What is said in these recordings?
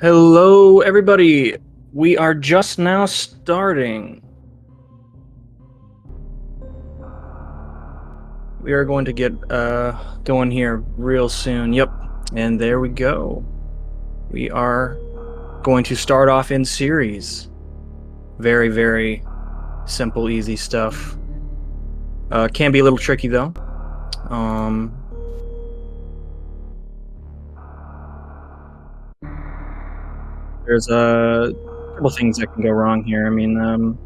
Hello, everybody. We are just now starting. We are going to get going here real soon. Yep, and there we go. We are going to start off in series. Very, very simple, easy stuff. Can be a little tricky though. There's a couple things that can go wrong here. I mean,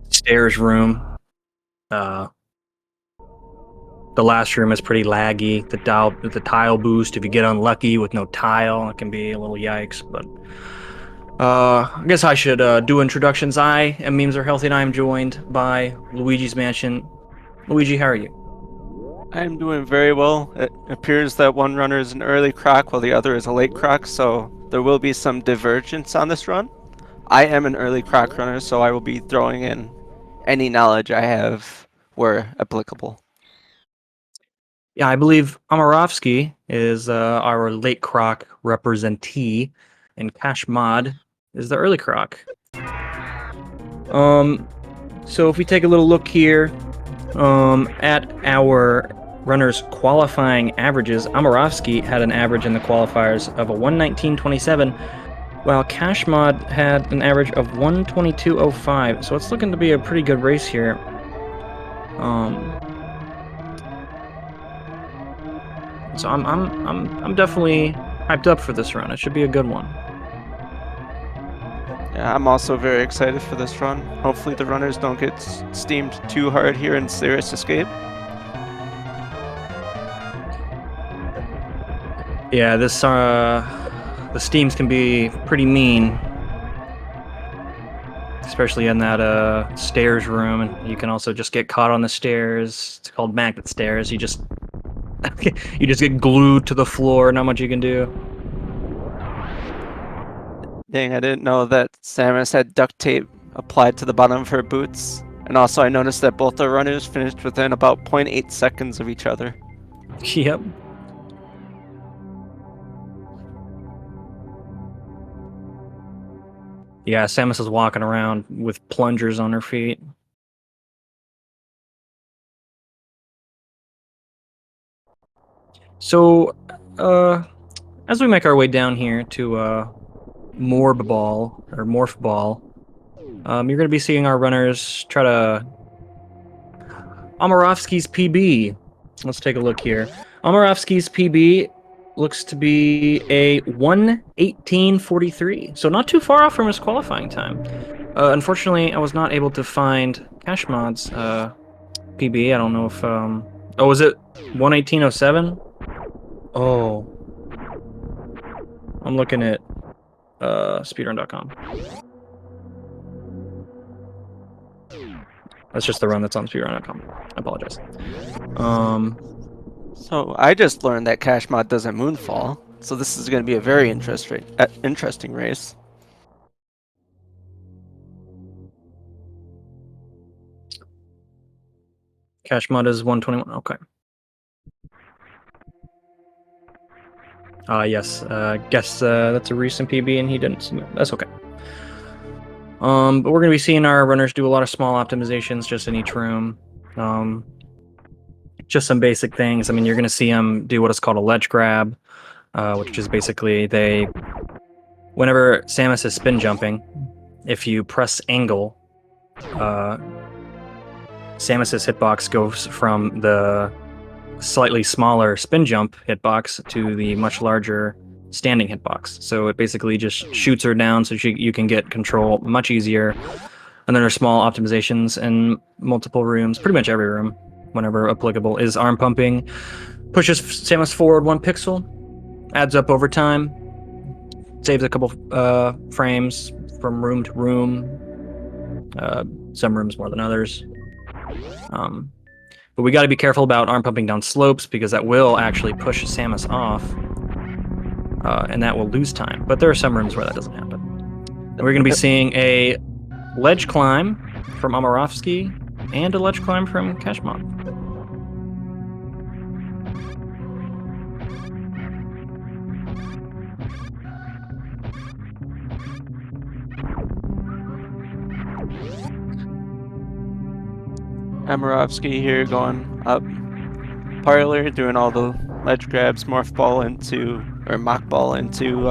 stairs room. The last room is pretty laggy. The tile boost, if you get unlucky with no tile, it can be a little yikes. But I guess I should do introductions. I am Memes Are Healthy, and I am joined by Luigi's Mansion. Luigi, how are you? I am doing very well. It appears that one runner is an early croc while the other is a late croc, so there will be some divergence on this run. I am an early croc runner, so I will be throwing in any knowledge I have where applicable. Yeah, I believe Amarovski is our late croc representee, and kashmod is the early croc. So if we take a little look here at our runners' qualifying averages, Amarovski had an average in the qualifiers of a 119.27, while kashmod had an average of 122.05. So it's looking to be a pretty good race here. So I'm definitely hyped up for this run. It should be a good one. Yeah, I'm also very excited for this run. Hopefully the runners don't get steamed too hard here in Serious Escape. Yeah, the steams can be pretty mean, especially in that stairs room, and you can also just get caught on the stairs. It's called magnet stairs. You just get glued to the floor. Not much you can do. Dang, I didn't know that Samus had duct tape applied to the bottom of her boots. And also I noticed that both the runners finished within about 0.8 seconds of each other. Yep. Yeah, Samus is walking around with plungers on her feet. So, as we make our way down here to Morb Ball, or Morph Ball, you're going to be seeing our runners try to... Amarovski's PB. Let's take a look here. Amarovski's PB looks to be a 1:18:43, so not too far off from his qualifying time. Unfortunately, I was not able to find kashmod's PB. I don't know if... Oh, was it 1:18:07? Oh. I'm looking at speedrun.com. That's just the run that's on speedrun.com. I apologize. So I just learned that kashmod doesn't moonfall, so this is going to be a very interesting race. Kashmod is 121. Okay. Yes. Guess that's a recent PB and he didn't submit. That's okay. But we're gonna be seeing our runners do a lot of small optimizations just in each room. Just some basic things. I mean, you're gonna see them do what is called a ledge grab, which is basically whenever Samus is spin jumping, if you press angle, Samus's hitbox goes from the slightly smaller spin jump hitbox to the much larger standing hitbox. So it basically just shoots her down so you can get control much easier. And then there are small optimizations in multiple rooms, pretty much every room, whenever applicable, is arm pumping. Pushes Samus forward 1 pixel, adds up over time, saves a couple frames from room to room. Some rooms more than others. But we got to be careful about arm pumping down slopes because that will actually push Samus off, and that will lose time. But there are some rooms where that doesn't happen. And we're going to be seeing a ledge climb from Amarovski and a ledge climb from kashmod. Amarovski here going up parlor, doing all the ledge grabs, morph ball into, or mock ball into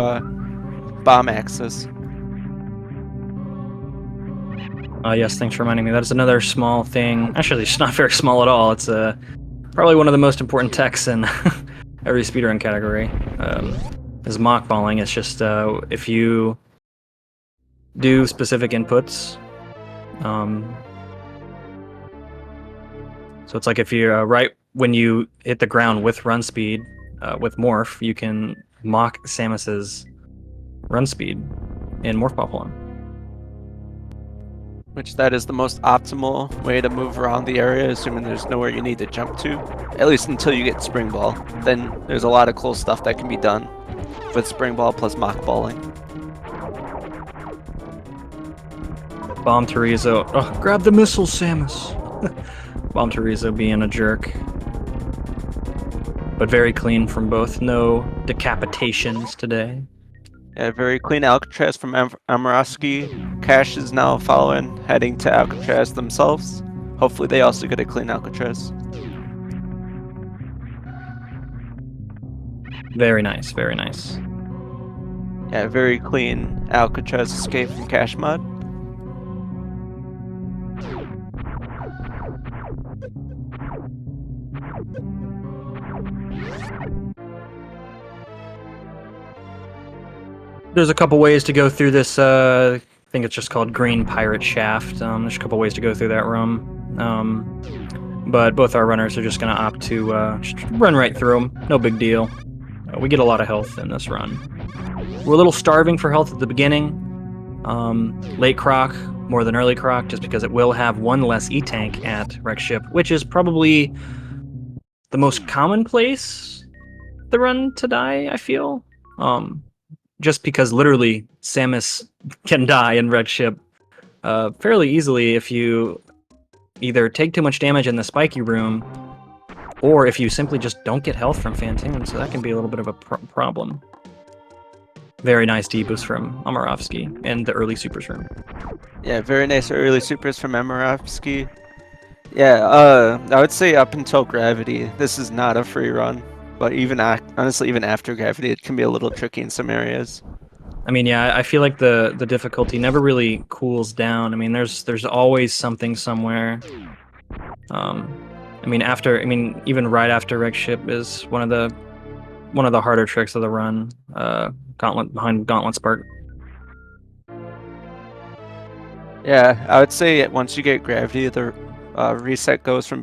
bomb axis. Yes, thanks for reminding me. That is another small thing. Actually, it's not very small at all. It's probably one of the most important techs in every speedrun category. Is mockballing. It's just if you do specific inputs. So it's like if you're right when you hit the ground with run speed, with morph, you can mock Samus's run speed in morph ball pulling. Which that is the most optimal way to move around the area, assuming there's nowhere you need to jump to. At least until you get spring ball. Then there's a lot of cool stuff that can be done with spring ball plus mock balling. Bomb Terizo. Oh, grab the missile, Samus. Bomb Terizo being a jerk. But very clean from both. No decapitations today. Yeah, very clean Alcatraz from Amarovski. Cash is now following, heading to Alcatraz themselves. Hopefully they also get a clean Alcatraz. Very nice, very nice. Yeah, very clean Alcatraz escape from kashmod. There's a couple ways to go through this, I think it's just called Green Pirate Shaft. There's a couple ways to go through that room. But both our runners are just going to opt to just run right through them. No big deal. We get a lot of health in this run. We're a little starving for health at the beginning. Late Croc, more than early Croc, just because it will have one less E-Tank at Wreck Ship, which is probably the most commonplace the run to die, I feel. Just because literally Samus can die in Wreck Ship fairly easily if you either take too much damage in the spiky room or if you simply just don't get health from Phantom, so that can be a little bit of a problem. Very nice D-boost from Amarovski and the early supers room. Yeah, very nice early supers from Amarovski. Yeah, I would say up until Gravity, this is not a free run. But even honestly, even after Gravity, it can be a little tricky in some areas. I mean, yeah, I feel like the difficulty never really cools down. I mean, there's always something somewhere. I mean, even right after Wreck Ship is one of the harder tricks of the run. Gauntlet Spark. Yeah, I would say once you get Gravity, the reset goes from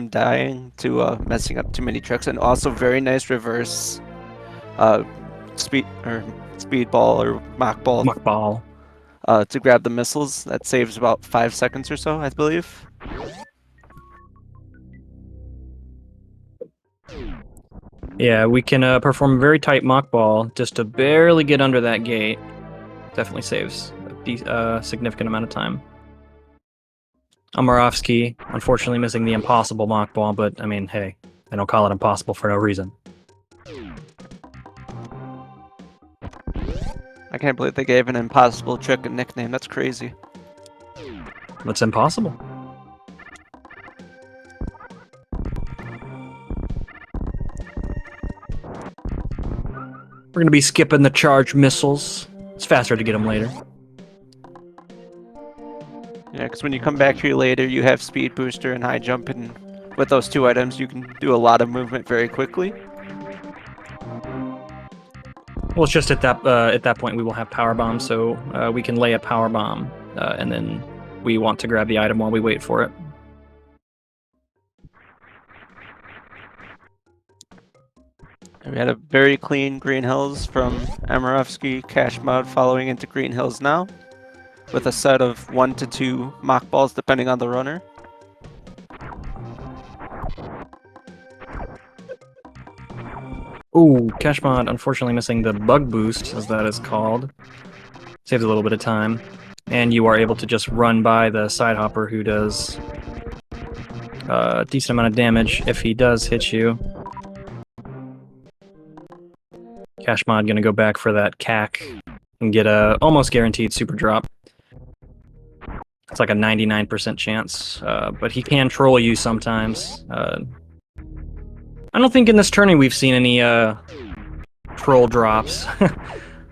dying to messing up too many tricks, and also very nice reverse speed ball or mock ball. Mock ball. To grab the missiles. That saves about 5 seconds or so, I believe. Yeah, we can perform a very tight mock ball just to barely get under that gate. Definitely saves a significant amount of time. Amarovski, unfortunately missing the impossible mock ball, but I mean, hey, they don't call it impossible for no reason. I can't believe they gave an impossible trick a nickname. That's crazy. That's impossible. We're going to be skipping the charge missiles. It's faster to get them later. Yeah, because when you come back here later, you have speed booster and high jump, and with those two items, you can do a lot of movement very quickly. Well, it's just at that point we will have power bomb, so we can lay a power bomb, and then we want to grab the item while we wait for it. And we had a very clean Green Hills from Amarovski, kashmod following into Green Hills now, with a set of 1 to 2 mock balls depending on the runner. Ooh, kashmod unfortunately missing the bug boost, as that is called. Saves a little bit of time. And you are able to just run by the side hopper who does a decent amount of damage if he does hit you. Kashmod gonna go back for that cack and get a almost guaranteed super drop. It's like a 99% chance, but he can troll you sometimes. I don't think in this tourney we've seen any troll drops,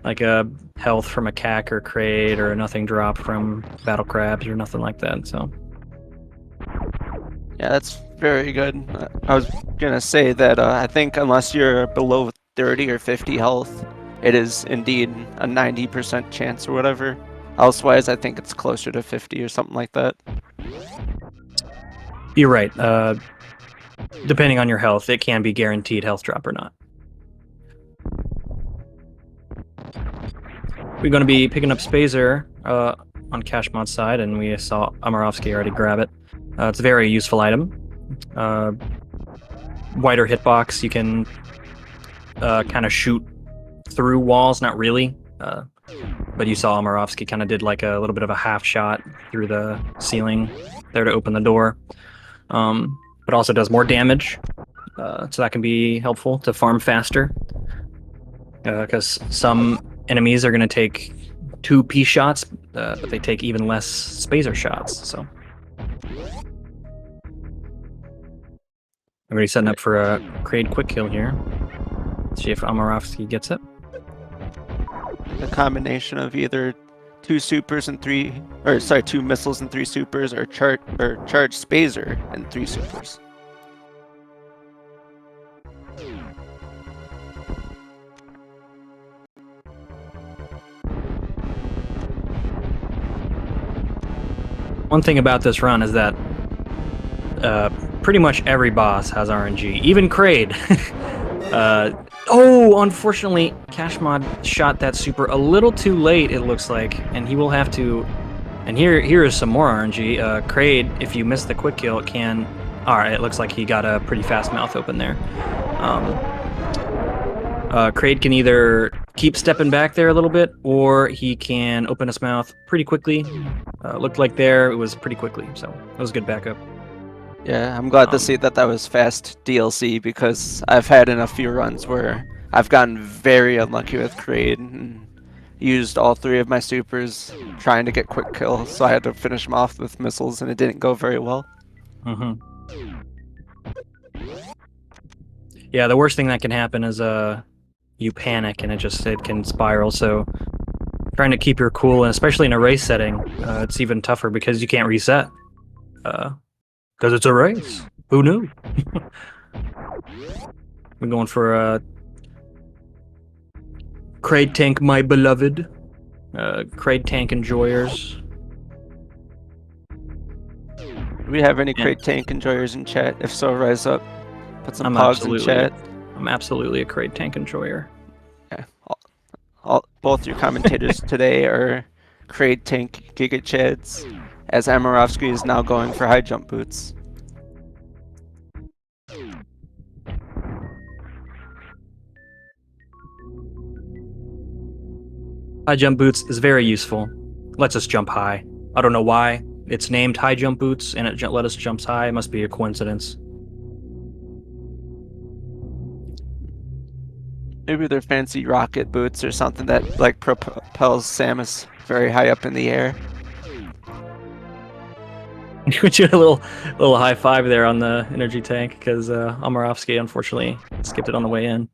like a health from a cack or crate or a nothing drop from battle crabs or nothing like that. So Yeah, that's very good. I was gonna say that I think unless you're below 30 or 50 health, it is indeed a 90% chance or whatever. Elsewise, I think it's closer to 50 or something like that. you're right. Depending on your health, it can be guaranteed health drop or not. We're going to be picking up Spazer on kashmod's side, and we saw Amarovski already grab it. It's a very useful item. Wider hitbox, you can kind of shoot through walls, not really. But you saw Amarovski kind of did like a little bit of a half shot through the ceiling there to open the door. But also does more damage, so that can be helpful to farm faster. Because some enemies are going to take 2 P shots, but they take even less Spazer shots. So I'm already setting up for a Kraid quick kill here. Let's see if Amarovski gets it. A combination of either 2 supers and 2 missiles and 3 supers, or charge Spazer and 3 supers. One thing about this run is that pretty much every boss has RNG, even Kraid. Oh, unfortunately, kashmod shot that super a little too late, it looks like, and he will have to... And here is some more RNG. Kraid, if you miss the quick kill, it can... Alright, it looks like he got a pretty fast mouth open there. Kraid can either keep stepping back there a little bit, or he can open his mouth pretty quickly. Looked like there, it was pretty quickly, so that was good backup. Yeah, I'm glad to see that was fast DLC, because I've had in a few runs where I've gotten very unlucky with Kraid and used all 3 of my supers trying to get quick kills, so I had to finish them off with missiles, and it didn't go very well. Yeah, the worst thing that can happen is you panic and it can spiral. So trying to keep your cool, and especially in a race setting, it's even tougher because you can't reset. Because it's a race. Who knew? We're going for a Kraid tank, my beloved. Kraid tank enjoyers. Do we have any Kraid tank enjoyers in chat? If so, rise up. Put some pogs in chat. I'm absolutely a Kraid tank enjoyer. Yeah. Both your commentators today are Kraid tank Giga Chads, as Amarovski is now going for high jump boots. High jump boots is very useful. Lets us jump high. I don't know why it's named high jump boots and it let us jump high. It must be a coincidence. Maybe they're fancy rocket boots or something that like propels Samus very high up in the air. Put you a little high five there on the energy tank because Amarovski unfortunately skipped it on the way in.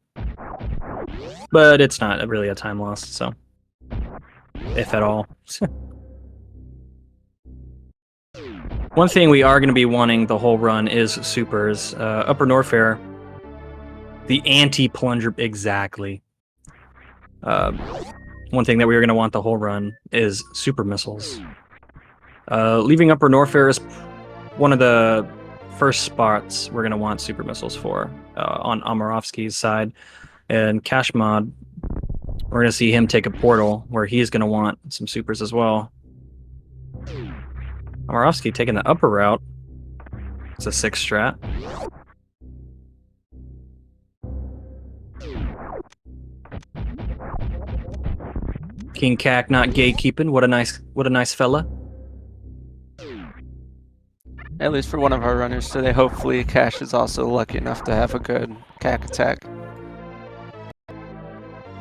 But it's not really a time loss, so if at all. One thing we are going to be wanting the whole run is supers. Upper Norfair, the anti-plunger, exactly. One thing that we're going to want the whole run is super missiles. Leaving Upper Norfair is one of the first spots we're going to want super missiles for on Amarovski's side. And kashmod, we're going to see him take a portal where he's going to want some supers as well. Amarovski taking the upper route. It's a 6 strat. King Cack not gatekeeping. What a nice fella. At least for one of our runners today, hopefully Cash is also lucky enough to have a good Cack attack.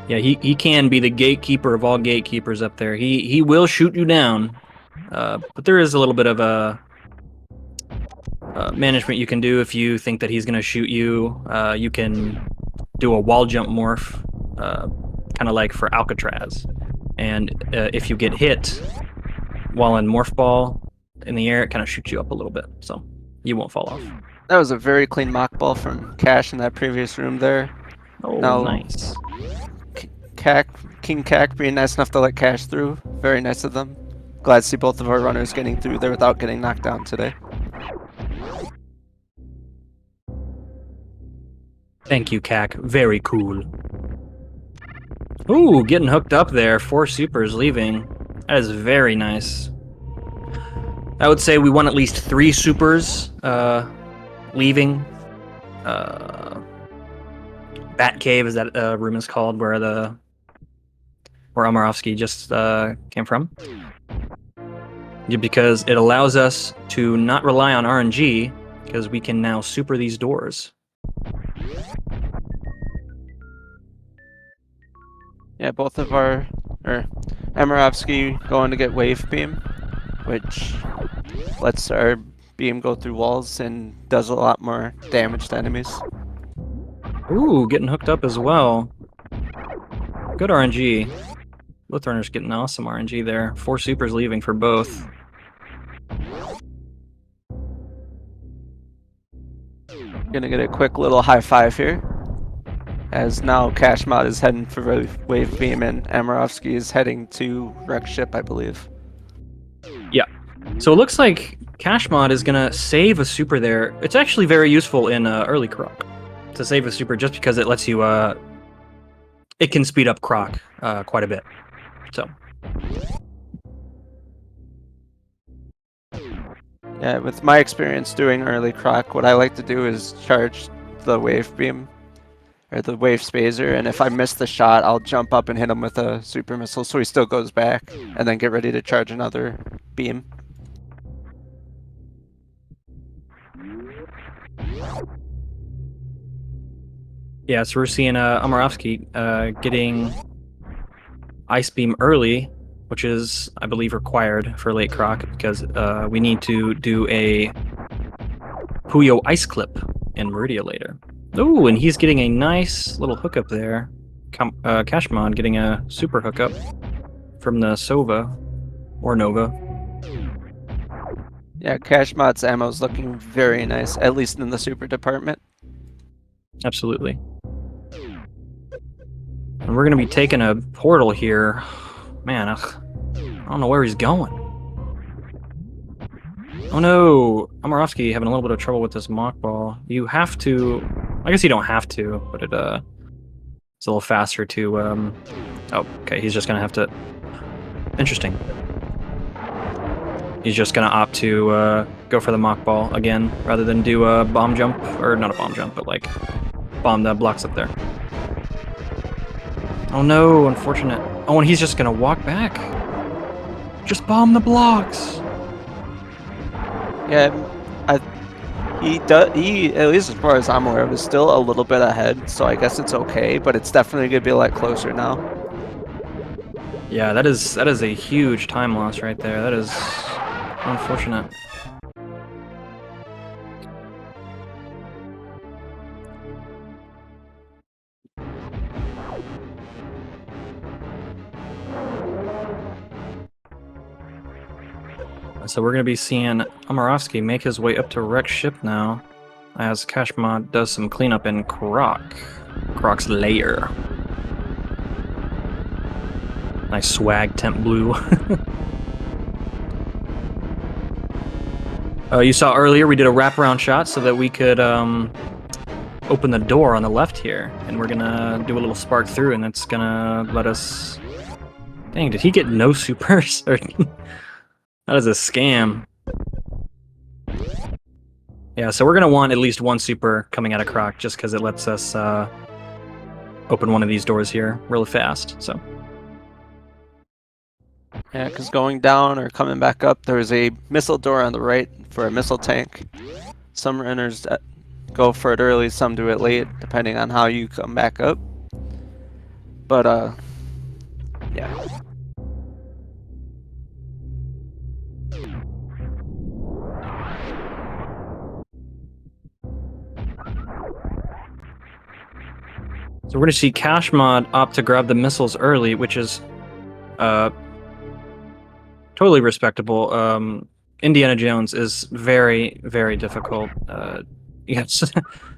Yeah, he can be the gatekeeper of all gatekeepers up there. He will shoot you down, But there is a little bit of a management you can do if you think that he's going to shoot you. You can do a wall jump morph, kind of like for Alcatraz. And if you get hit while in morph ball in the air, it kind of shoots you up a little bit, so you won't fall off. That was a very clean mock ball from Cash in that previous room there. Oh, Now, nice. King Cack being nice enough to let Cash through. Very nice of them. Glad to see both of our runners getting through there without getting knocked down today. Thank you, Cack. Very cool. Ooh, getting hooked up there. 4 supers leaving. That is very nice. I would say we won at least 3 supers leaving. Bat Cave is that room is called, where Amarovski just came from. Because it allows us to not rely on RNG, because we can now super these doors. Yeah, both of our Amarovski going to get wave beam, which lets our beam go through walls and does a lot more damage to enemies. Ooh, getting hooked up as well. Good RNG. Both runners getting awesome RNG there. 4 supers leaving for both. Gonna get a quick little high five here, as now kashmod is heading for wave beam and Amarovski is heading to wreck ship, I believe. Yeah. So it looks like kashmod is gonna save a super there. It's actually very useful in early Croc to save a super, just because it lets you it can speed up Croc quite a bit. So yeah, with my experience doing early Croc, what I like to do is charge the wave beam or the wave spazer, and if I miss the shot, I'll jump up and hit him with a super missile so he still goes back, and then get ready to charge another beam. yeah, so we're seeing Amarovski getting Ice Beam early, which is, I believe, required for late Croc, because we need to do a Puyo Ice Clip in Meridia later. Ooh, and he's getting a nice little hookup there. kashmod getting a super hookup from the Sova, or Nova. Yeah, kashmod's ammo is looking very nice, at least in the super department. Absolutely. And we're going to be taking a portal here. Man, ugh, I don't know where he's going. Oh no, Amarovski having a little bit of trouble with this mock ball. You have to, I guess you don't have to, but it's a little faster to, oh, okay, he's just gonna have to, interesting. He's just gonna opt to go for the mock ball again, rather than do a bomb jump, or not a bomb jump, but like, bomb the blocks up there. Oh no, unfortunate. Oh, and he's just gonna walk back. Just bomb the blocks. Yeah, he at least as far as I'm aware of, is still a little bit ahead, so I guess it's okay, but it's definitely gonna be a lot closer now. Yeah, that is a huge time loss right there. That is unfortunate. So we're going to be seeing Amarovski make his way up to wreck ship now, as kashmod does some cleanup in Croc's lair. Nice swag, temp blue. You saw earlier we did a wraparound shot so that we could open the door on the left here, and we're gonna do a little spark through, and that's gonna let us. Dang, did he get no supers? That is a scam. Yeah, so we're gonna want at least 1 super coming out of Croc, just because it lets us open one of these doors here really fast. So. Yeah, because going down or coming back up, there's a missile door on the right for a missile tank. Some runners go for it early, some do it late, depending on how you come back up. But, yeah. So we're going to see Kashmod opt to grab the missiles early, which is totally respectable. Indiana Jones is very, very difficult. Yes,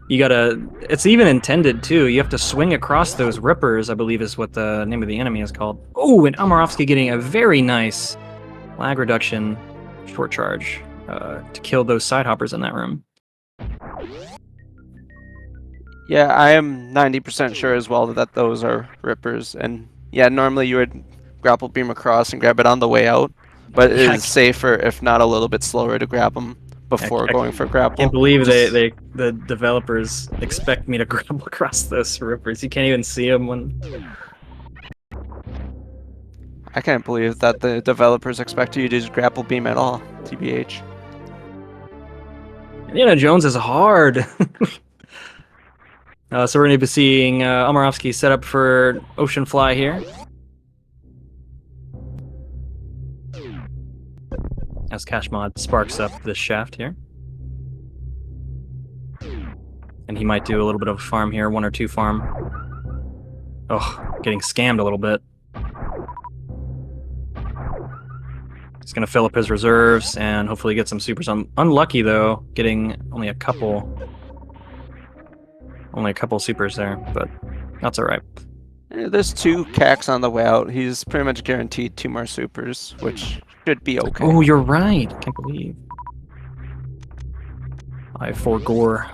you gotta. It's even intended too. You have to swing across those rippers, I believe is what the name of the enemy is called. Oh, and Amarovski getting a very nice lag reduction short charge to kill those side hoppers in that room. Yeah, I am 90% sure as well that those are rippers. And yeah, normally you would grapple beam across and grab it on the way out, but it Yeah, is safer, if not a little bit slower, to grab them before I going for grapple. can't believe Just- the developers expect me to grapple across those rippers. You can't even see them when. I can't believe that the developers expect you to just grapple beam at all, TBH. Indiana Jones is hard. So we're going to be seeing Amarovski set up for Ocean Fly here. As Kashmod sparks up this shaft here. And he might do a little bit of a farm here, 1 or 2 farm. Oh, getting scammed a little bit. He's going to fill up his reserves and hopefully get some supers. Unlucky, though, getting only a couple supers there, but that's all right. There's 2 cacks on the way out. He's pretty much guaranteed 2 more supers, which should be okay. Oh, you're right. Can't believe. I have 4 gore.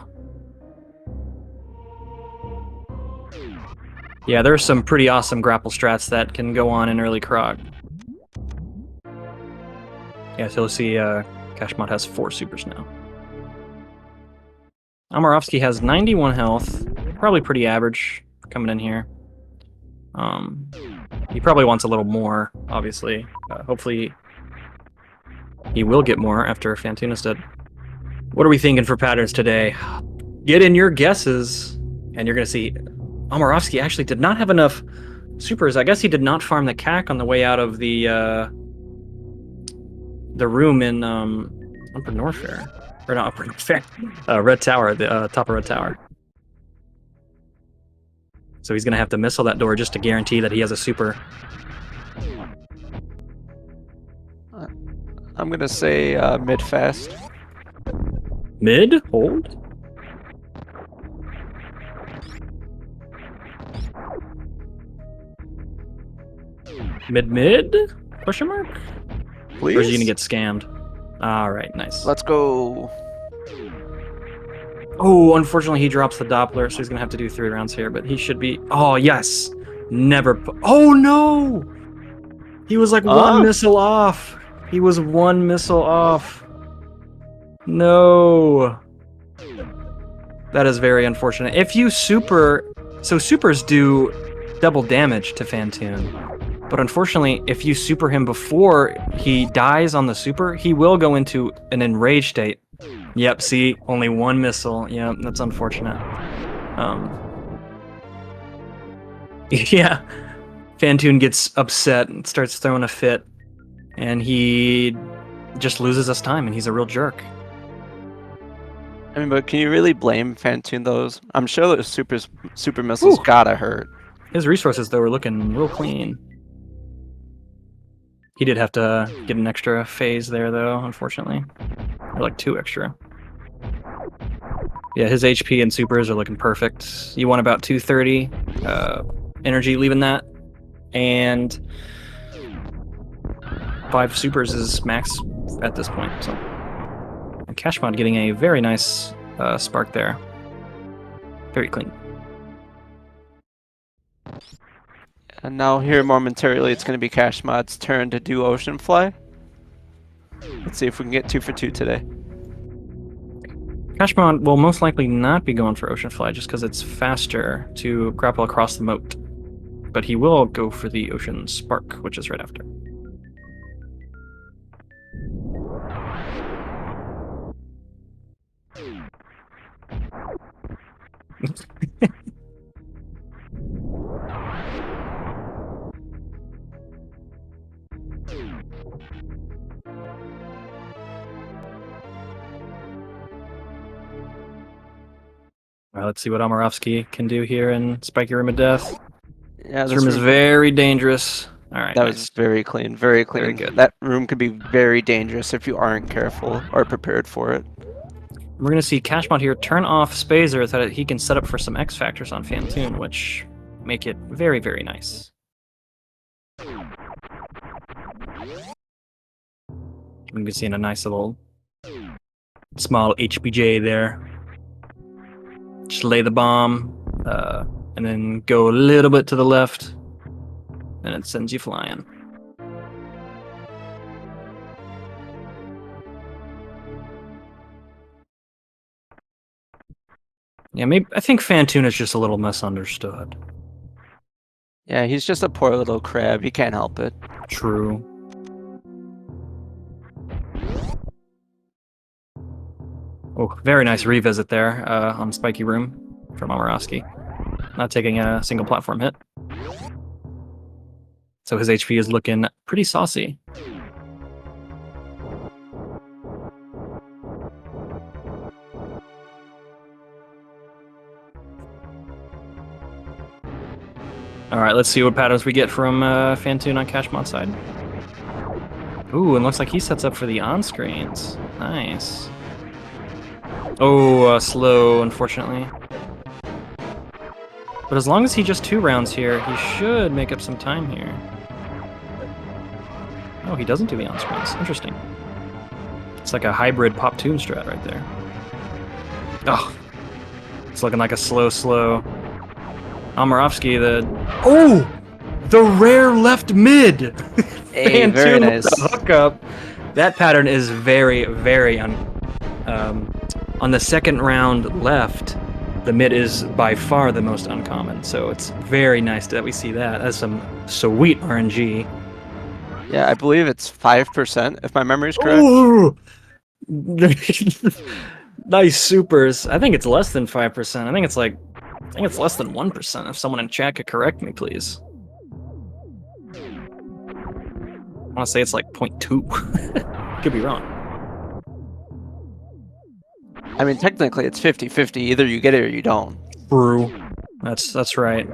Yeah, there's some pretty awesome grapple strats that can go on in early Krog. Yeah, so you'll see Kashmod has 4 supers now. Amarovski has 91 health. Probably pretty average coming in here. He probably wants a little more, obviously. Hopefully he will get more after Fantune is dead. What are we thinking for patterns today? Get in your guesses, and you're going to see Amarovski actually did not have enough supers. I guess he did not farm the CAC on the way out of the room in Upper Norfair. Or not Upper Norfair. Red Tower, the top of Red Tower. So he's going to have to missile that door just to guarantee that he has a super. I'm going to say mid-fast. Mid? Hold? Mid? Question mark? Please? Or is he going to get scammed? Alright, nice. Let's go. Oh, unfortunately he drops the Doppler, so he's going to have to do 3 rounds here, but he should be... Oh, yes! Never... Oh, no! He was like 1 missile off! He was 1 missile off. No. That is very unfortunate. If you super... So supers do double damage to Fantune. But unfortunately, if you super him before he dies on the super, he will go into an enraged state. Yep, see? Only 1 missile. Yep, that's unfortunate. Yeah. Fantune gets upset and starts throwing a fit. And he just loses us time, and he's a real jerk. I mean, but can you really blame Fantune those? I'm sure those super missiles gotta hurt. His resources, though, are looking real clean. He did have to get an extra phase there, though, unfortunately. Or like 2 extra. Yeah, his HP and supers are looking perfect. You want about 230 energy leaving that. And 5 supers is max at this point. So, and Kashmod getting a very nice spark there. Very clean. And now here momentarily, it's going to be Kashmod's turn to do Ocean Fly. Let's see if we can get 2 for 2 today. Kashmod will most likely not be going for Ocean Fly just because it's faster to grapple across the moat. But he will go for the Ocean Spark, which is right after. All right, let's see what Amarovski can do here in Spiky Room of Death. Yeah, This room is very dangerous. All right, That nice. was very clean, very clean. Very good. That room could be very dangerous if you aren't careful or prepared for it. We're going to see kashmod here turn off Spazer so that he can set up for some X Factors on Fantoon, which make it very, very nice. We can see a nice little small HPJ there. Just lay the bomb, and then go a little bit to the left, and it sends you flying. Yeah, maybe I think Fantoon is just a little misunderstood. Yeah, he's just a poor little crab. He can't help it. True. Oh, very nice revisit there on Spiky Room from Amarovski. Not taking a single platform hit. So his HP is looking pretty saucy. All right, let's see what patterns we get from Fantoon on kashmod's side. Ooh, and looks like he sets up for the on-screens. Nice. Oh, slow, unfortunately. But as long as he just 2 rounds here, he should make up some time here. Oh, he doesn't do the on-screens. Interesting. It's like a hybrid pop-toon strat right there. Oh, it's looking like a slow. Amarovski, the rare left mid. Hey, very nice. The hookup. That pattern is very, very on the second round left. The mid is by far the most uncommon, so it's very nice that we see that. That's some sweet RNG. Yeah, I believe it's 5%, if my memory is correct. Ooh! Nice supers. I think it's less than 5%. I think it's less than 1%. If someone in chat could correct me, please. I want to say it's like 0.2. Could be wrong. I mean, technically it's 50-50. Either you get it or you don't. True. That's right.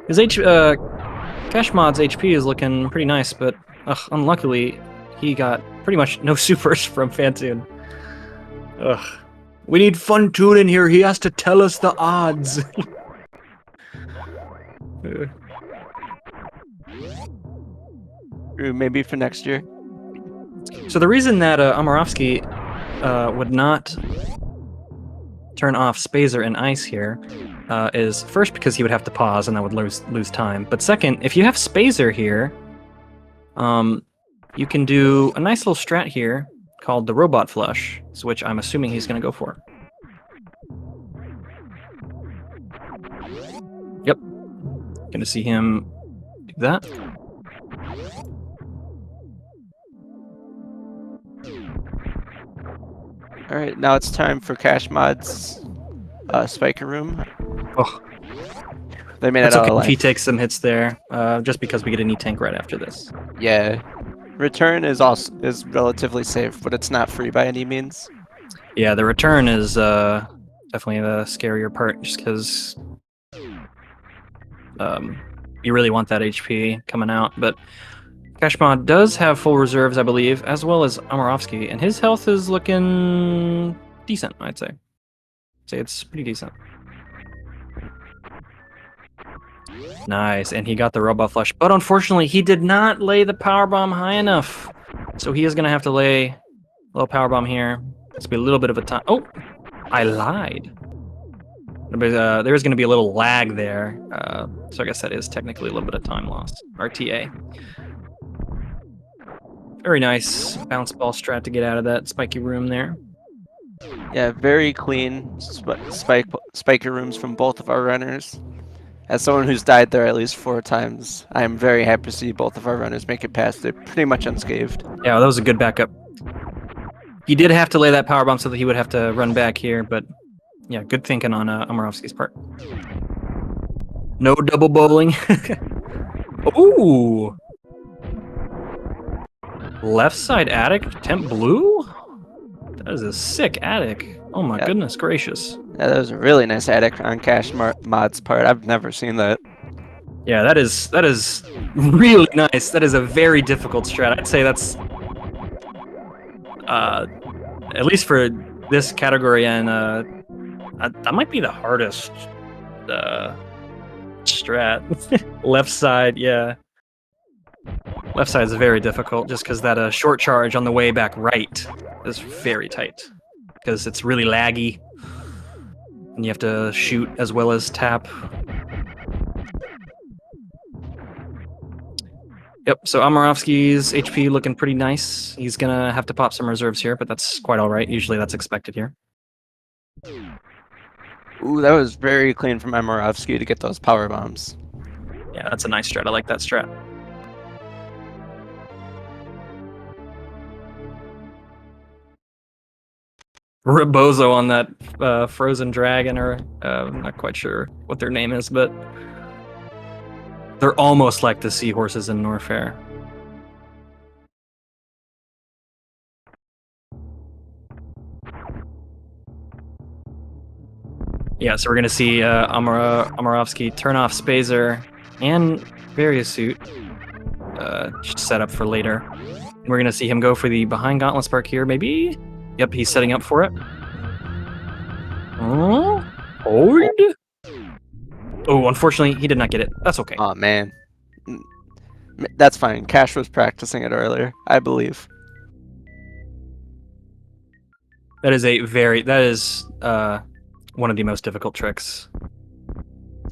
His kashmod's HP is looking pretty nice, but unluckily he got pretty much no supers from Fantoon. Ugh. We need Fantoon in here. He has to tell us the odds. Maybe for next year. So the reason that Amarovski would not turn off Spazer and Ice here is first because he would have to pause and that would lose time. But second, if you have Spazer here, you can do a nice little strat here called the Robot Flush, which I'm assuming he's going to go for. Yep. Going to see him do that. Alright, now it's time for kashmod's Spiker Room. Oh, they made that's it out okay alive. if he takes some hits there, just because we get an E-Tank right after this. Yeah. Return is relatively safe, but it's not free by any means. Yeah, the return is definitely the scarier part, just because you really want that HP coming out. But kashmod does have full reserves, I believe, as well as Amarovski, and his health is looking decent, I'd say. It's pretty decent. Nice, and he got the Robot Flush, but unfortunately he did not lay the Power Bomb high enough. So he is going to have to lay a little Power Bomb here. It's going to be a little bit of a time. Oh, I lied. There's going to be a little lag there. So I guess that is technically a little bit of time lost. RTA. Very nice bounce ball strat to get out of that spiky room there. Yeah, very clean spiker rooms from both of our runners. As someone who's died there at least 4 times, I am very happy to see both of our runners make it past it pretty much unscathed. Yeah, that was a good backup. He did have to lay that power bomb so that he would have to run back here, but yeah, good thinking on Amarovski's part. No double bowling. Ooh! Left side attic, temp blue? That is a sick attic. Oh my Yeah. goodness gracious. Yeah, that was a really nice edit on Kashmod's part. I've never seen that. Yeah, that is really nice. That is a very difficult strat. I'd say that's at least for this category, and that might be the hardest strat. Left side, yeah. Left side is very difficult just because that short charge on the way back right is very tight because it's really laggy and you have to shoot as well as tap. Yep, so Amarovski's HP looking pretty nice. He's gonna have to pop some reserves here, but that's quite all right. Usually that's expected here. Ooh, that was very clean from Amarovski to get those power bombs. Yeah, that's a nice strat. I like that strat. Rebozo on that frozen dragon, or I'm not quite sure what their name is, but they're almost like the seahorses in Norfair. Yeah, so we're gonna see Amarovski turn off Spazer and various suit set up for later. And we're gonna see him go for the behind gauntlet spark here, maybe. Yep, he's setting up for it. Oh, hold. Oh, unfortunately, he did not get it. That's okay. Oh man, that's fine. Cash was practicing it earlier, I believe. That is one of the most difficult tricks.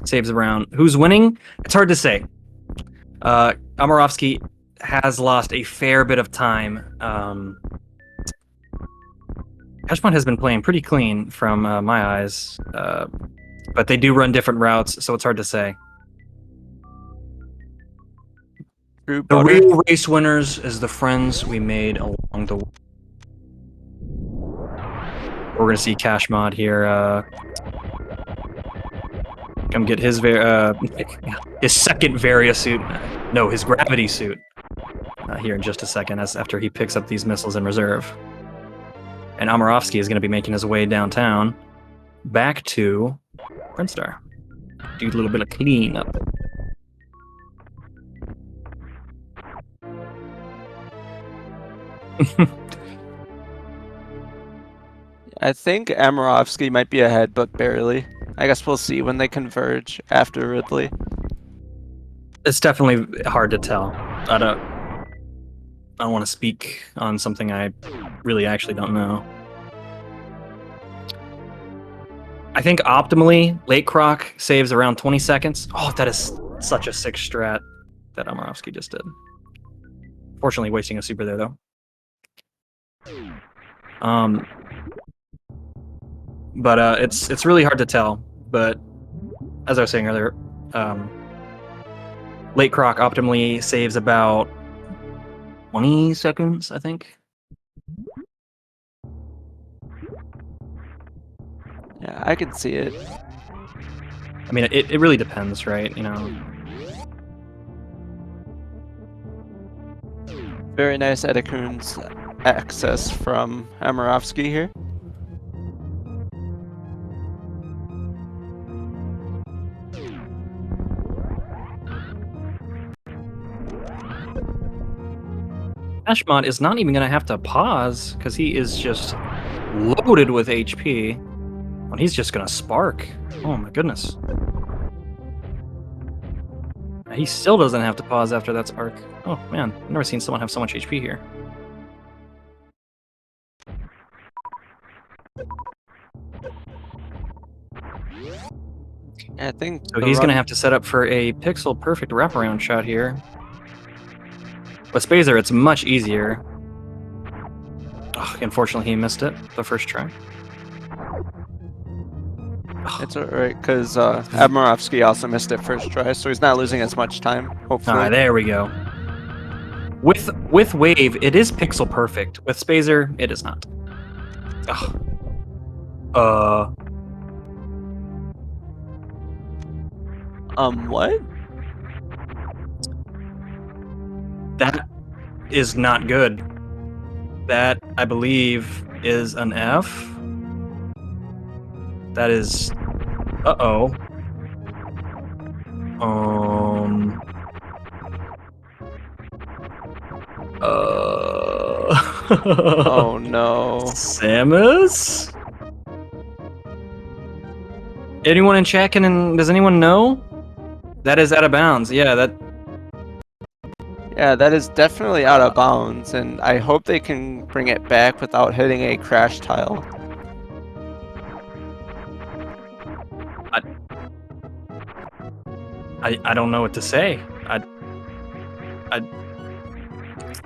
Saves around. Who's winning? It's hard to say. Amarovski has lost a fair bit of time. kashmod has been playing pretty clean from my eyes, but they do run different routes, so it's hard to say. The real race winners is the friends we made along the way. We're gonna see kashmod here come get his second Varia suit. No, his gravity suit. Here in just a second, after he picks up these missiles in reserve. And Amarovski is going to be making his way downtown, back to Printstar. Do a little bit of cleanup. I think Amarovski might be ahead, but barely. I guess we'll see when they converge after Ridley. It's definitely hard to tell. I don't want to speak on something I really actually don't know. I think optimally, late croc saves around 20 seconds. Oh, that is such a sick strat that Amarovski just did. Fortunately, wasting a super there, though. But it's really hard to tell. But as I was saying earlier, late croc optimally saves about 20 seconds, I think. Yeah, I can see it. I mean, it really depends, right? You know. Very nice Edekun's access from Amarovski here. kashmod is not even going to have to pause because he is just loaded with HP. And he's just going to spark. Oh my goodness. He still doesn't have to pause after that spark. Oh man, I've never seen someone have so much HP here. I think so he's going to have to set up for a pixel perfect wraparound shot here. With Spazer, it's much easier. Oh, unfortunately, he missed it the first try. It's alright, because Amarovski also missed it first try, so he's not losing as much time, hopefully. Alright, there we go. With Wave, it is pixel perfect. With Spazer, it is not. What? That is not good. That, I believe, is an F. That is... Uh-oh. Oh no. Samus? Anyone in chat does anyone know? That is out of bounds. Yeah, Yeah, that is definitely out of bounds, and I hope they can bring it back without hitting a crash tile. I don't know what to say.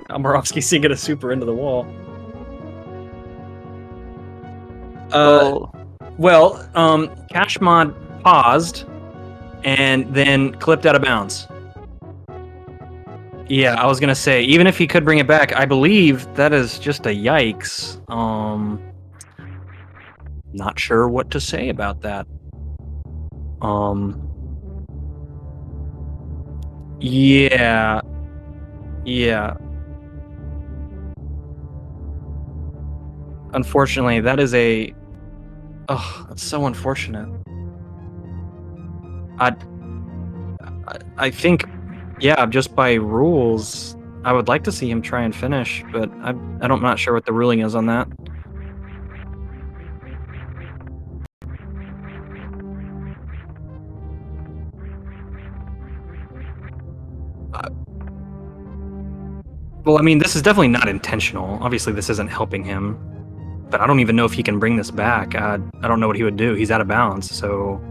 Amarovski sinking a super into the wall. Kashmod paused and then clipped out of bounds. Yeah, I was gonna say, even if he could bring it back, I believe that is just a yikes. Not sure what to say about that. Yeah. Unfortunately, that is a... Oh, that's so unfortunate. I think, yeah, just by rules, I would like to see him try and finish, but I'm not sure what the ruling is on that. Well, I mean, this is definitely not intentional. Obviously, this isn't helping him. But I don't even know if he can bring this back. I don't know what he would do. He's out of bounds, so...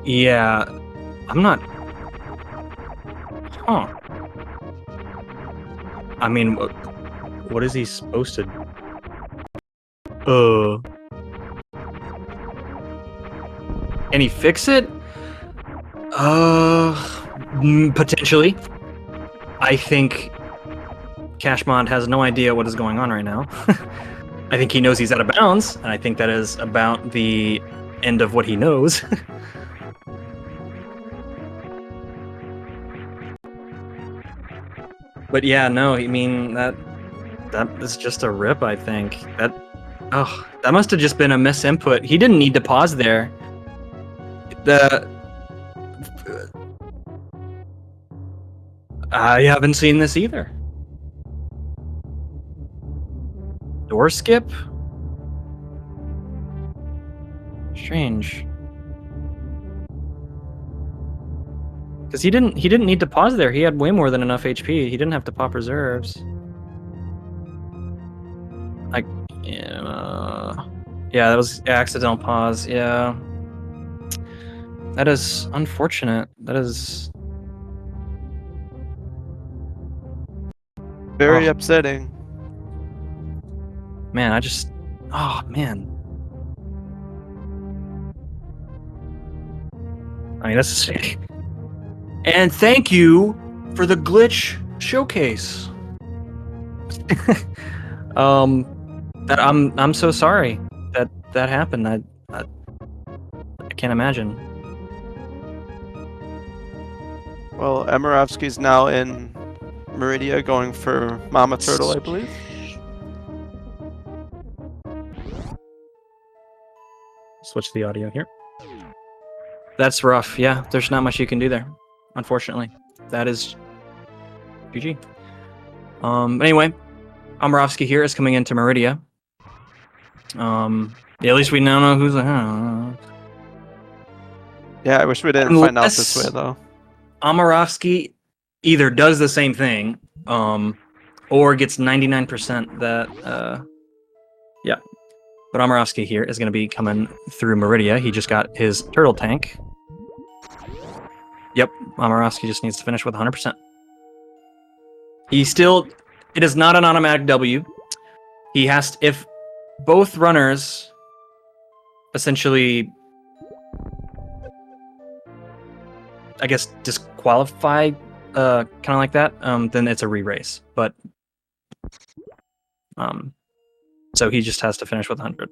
Yeah, I'm not... Huh. I mean, what is he supposed to... Can he fix it? Potentially. I think Kashmod has no idea what is going on right now. I think he knows he's out of bounds, and I think that is about the end of what he knows. But yeah, no, I mean, that is just a rip, I think. That must have just been a misinput. He didn't need to pause there. I haven't seen this either. Door skip? Strange. Because he didn't need to pause there. He had way more than enough HP. He didn't have to pop reserves. Yeah, that was accidental pause. Yeah. That is unfortunate. That is very upsetting. Man, oh man. I mean, this is... And thank you for the glitch showcase. I'm so sorry that happened. I can't imagine. Well, Amarovski's now in Meridia going for Mama Turtle, I believe. Switch the audio here. That's rough. Yeah, there's not much you can do there, unfortunately. That is GG. Anyway, Amarovski here is coming into Meridia. Yeah, at least we now know who's Yeah, I wish we didn't find out this way though. Amarovski either does the same thing, or gets 99% that, yeah. But Amarovski here is going to be coming through Meridia. He just got his turtle tank. Yep, Amarovski just needs to finish with 100%. It is not an automatic W. He has to, if both runners essentially, I guess, disqualify, kind of like that, then it's a re-race. But, so he just has to finish with 100.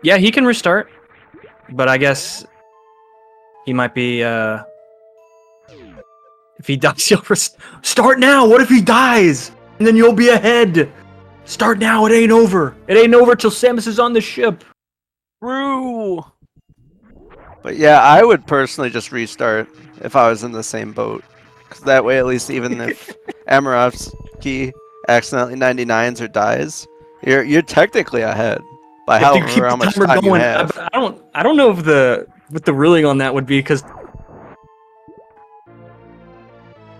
Yeah, he can restart, but I guess he might be. If he dies, he'll start now. What if he dies? And then you'll be ahead. Start now. It ain't over. It ain't over till Samus is on the ship. True. But yeah, I would personally just restart if I was in the same boat. Because that way, at least, even if Amarovski accidentally 99s or dies, you're technically ahead by If you keep how the much timer time you going, have. I don't know if what the ruling on that would be, because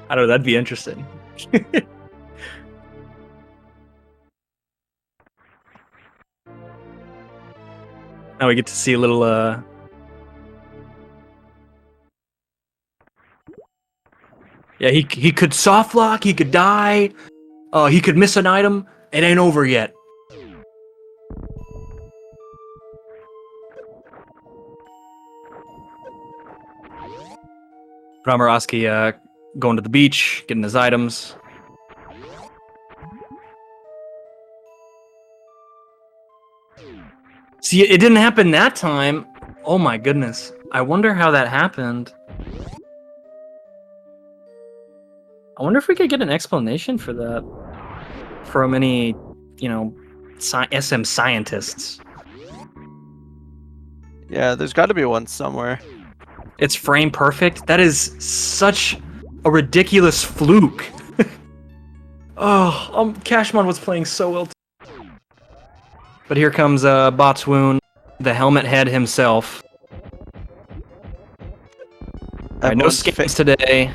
I don't know. That'd be interesting. Now we get to see a little. Yeah, he could soft lock. He could die. He could miss an item. It ain't over yet. Amarovski going to the beach, getting his items. See, it didn't happen that time. Oh my goodness. I wonder how that happened. I wonder if we could get an explanation for that from any, SM scientists. Yeah, there's got to be one somewhere. It's frame perfect. That is such a ridiculous fluke. Kashmod was playing so well. But here comes Botswoon, the helmet head himself. All right, no scans today.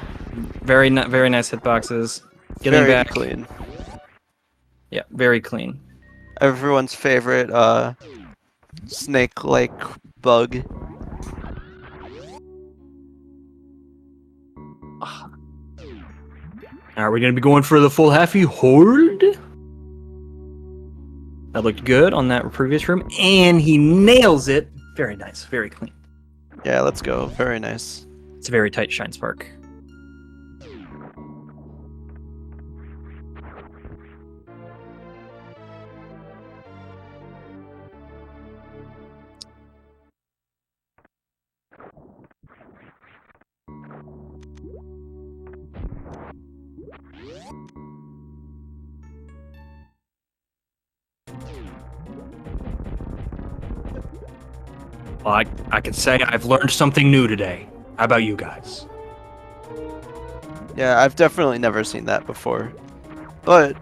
Very nice hitboxes. Getting very back. Clean. Yeah, very clean. Everyone's favorite snake-like bug. Are we going to be going for the full halfy hold? That looked good on that previous room, and he nails it. Very nice, very clean. Yeah, let's go. Very nice. It's a very tight shine spark. Well, I can say I've learned something new today. How about you guys? Yeah, I've definitely never seen that before. But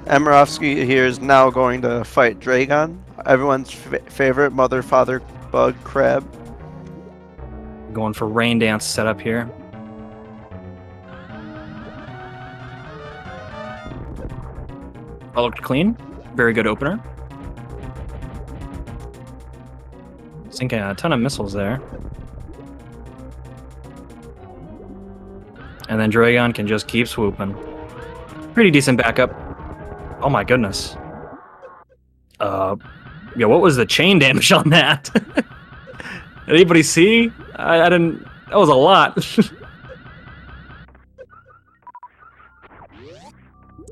Amarovski here is now going to fight Dragon, everyone's favorite mother, father, bug, crab. Going for rain dance setup here. All looked clean. Very good opener. Sinking a ton of missiles there. And then Dragon can just keep swooping. Pretty decent backup. Oh my goodness. Yeah, what was the chain damage on that? Did anybody see? I didn't. That was a lot.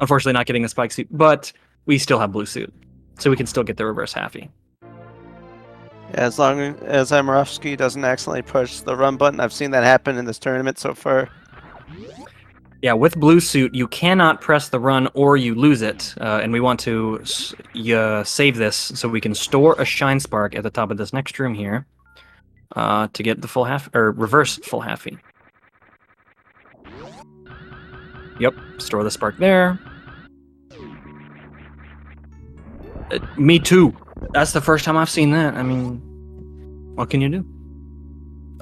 Unfortunately, not getting the spike suit, but we still have blue suit, so we can still get the reverse halfy. Yeah, as long as Amarovski doesn't accidentally push the run button. I've seen that happen in this tournament so far. Yeah, with blue suit, you cannot press the run or you lose it, and we want to save this so we can store a shine spark at the top of this next room here to get the full half or reverse full halfy. Yep, store the spark there. Me too. That's the first time I've seen that. I mean, what can you do?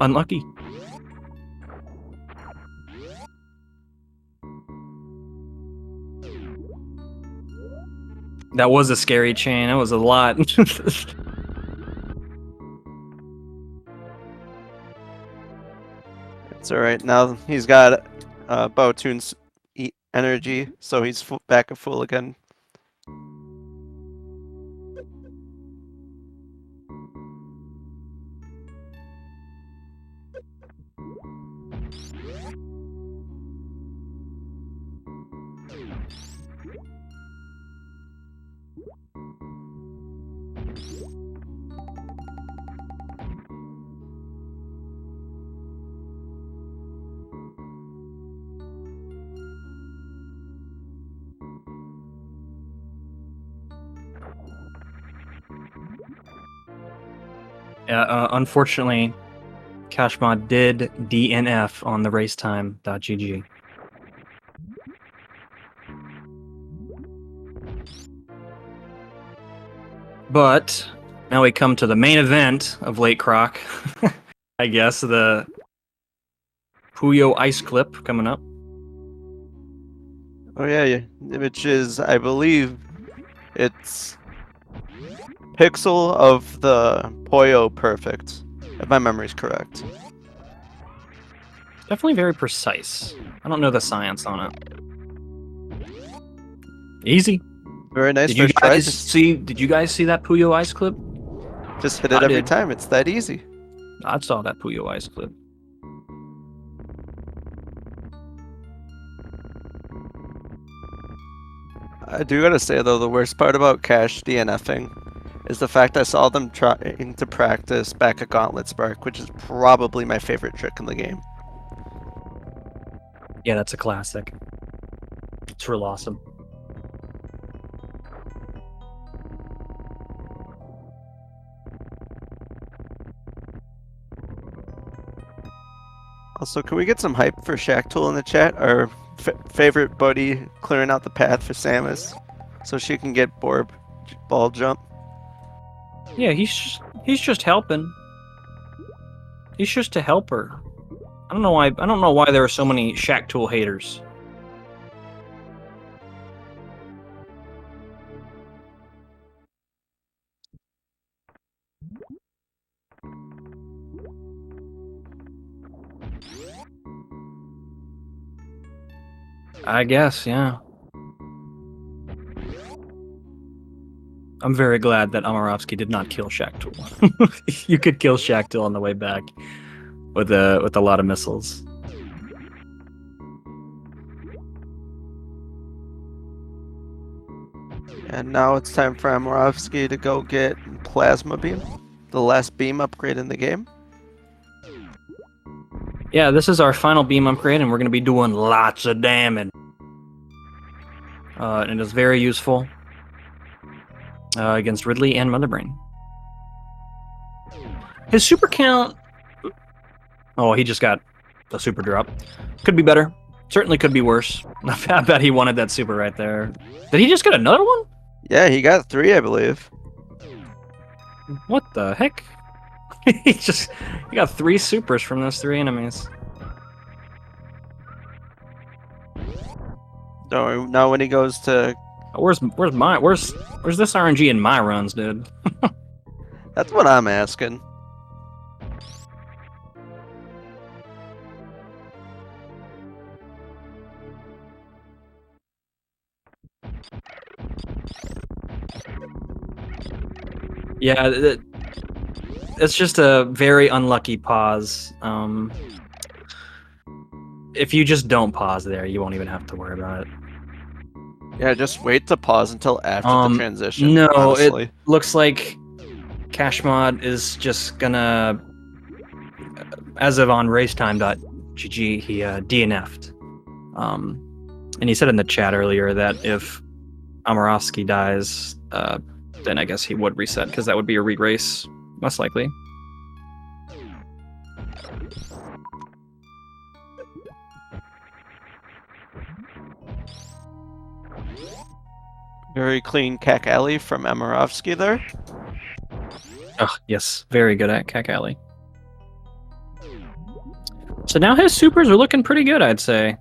Unlucky. That was a scary chain. That was a lot. It's alright. Now he's got Bowtoon's energy, so he's back at full again. Unfortunately, kashmod did DNF on the racetime.gg. But now we come to the main event of Late Croc. I guess the Puyo Ice Clip coming up. Oh yeah, which is, I believe, it's Pixel of the Puyo Perfect, if my memory's correct. Definitely very precise. I don't know the science on it. Easy. Very nice Did you first try. guys see? Did you guys see that Puyo Ice Clip? Just hit it I every did. time. It's that easy. I saw that Puyo Ice Clip. I do gotta say though, the worst part about Cash DNFing is the fact I saw them trying to practice back at Gauntlet Spark, which is probably my favorite trick in the game. Yeah, that's a classic. It's real awesome. Also, can we get some hype for Shacktool in the chat? Our favorite buddy clearing out the path for Samus, so she can get ball jump. Yeah, he's just helping. He's just a helper. I don't know why there are so many Shacktool haters. I guess, yeah. I'm very glad that Amarovski did not kill Shacktool. You could kill Shacktool on the way back with a lot of missiles. And now it's time for Amarovski to go get Plasma Beam, the last beam upgrade in the game. Yeah, this is our final beam upgrade, and we're going to be doing lots of damage. And it is very useful against Ridley and Mother Brain. His super count... Oh, he just got a super drop. Could be better. Certainly could be worse. I bet he wanted that super right there. Did he just get another one? Yeah, he got 3, I believe. What the heck? he got 3 supers from those 3 enemies. So now when he goes to... Where's this RNG in my runs, dude? That's what I'm asking. Yeah, it's just a very unlucky pause. If you just don't pause there, you won't even have to worry about it. Yeah, just wait to pause until after the transition. No, honestly. It looks like kashmod is just gonna, as of on racetime.gg, he DNF'd. And he said in the chat earlier that if Amarovski dies, then I guess he would reset, because that would be a re-race, most likely. Very clean Cack Alley from Amarovski there. Oh, yes, very good at Cack Alley. So now his supers are looking pretty good, I'd say.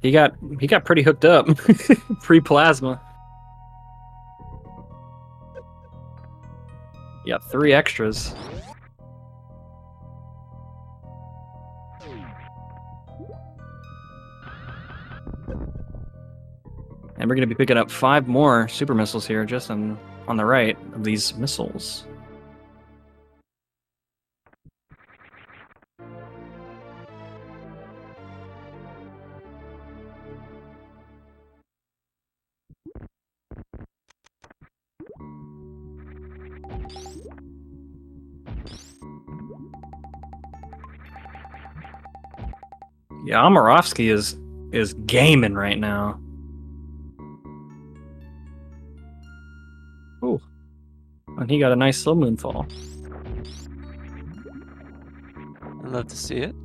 He got pretty hooked up. Pre-plasma. Yeah, 3 extras. And we're going to be picking up 5 more super missiles here, just on the right of these missiles. Yeah, Amarovski is gaming right now. Ooh. and he got a nice slow moonfall. I'd love to see it.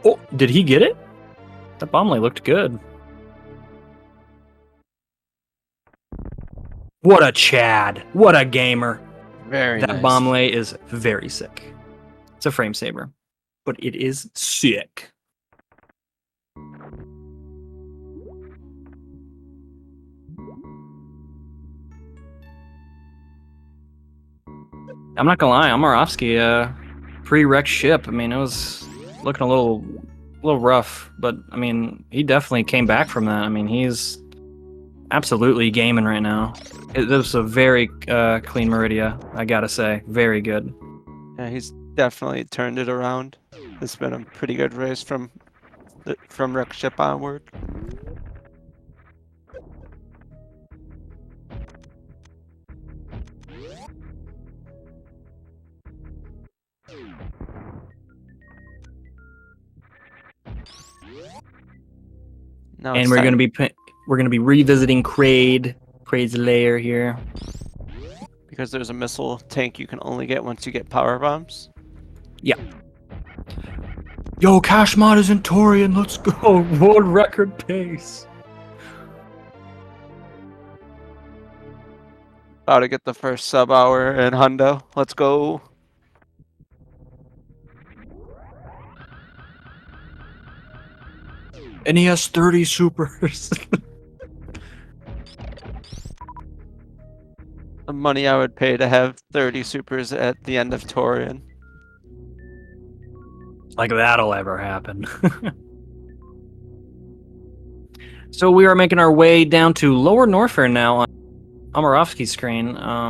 Oh, did he get it? That Bomblay looked good. What a Chad. What a gamer. Very That nice. Bomblay is very sick. It's a frame saver, but it is sick. I'm not gonna lie, Amarovski, pre-wreck ship. I mean, it was looking a little rough, but I mean, he definitely came back from that. I mean, he's absolutely gaming right now. This was a very clean Meridia, I gotta say. Very good. Yeah, he's definitely turned it around. It's been a pretty good race from wreck ship onward. Now And it's we're time- gonna be revisiting Kraid's lair here. because there's a missile tank you can only get once you get power bombs. Yo, kashmod is in Torian. Let's go. World record pace. About to get the first sub hour in Hundo. Let's go. And he has 30 supers. The money I would pay to have 30 supers at the end of Torian. Like that'll ever happen. So we are making our way down to Lower Norfair now on Amarovski's screen. A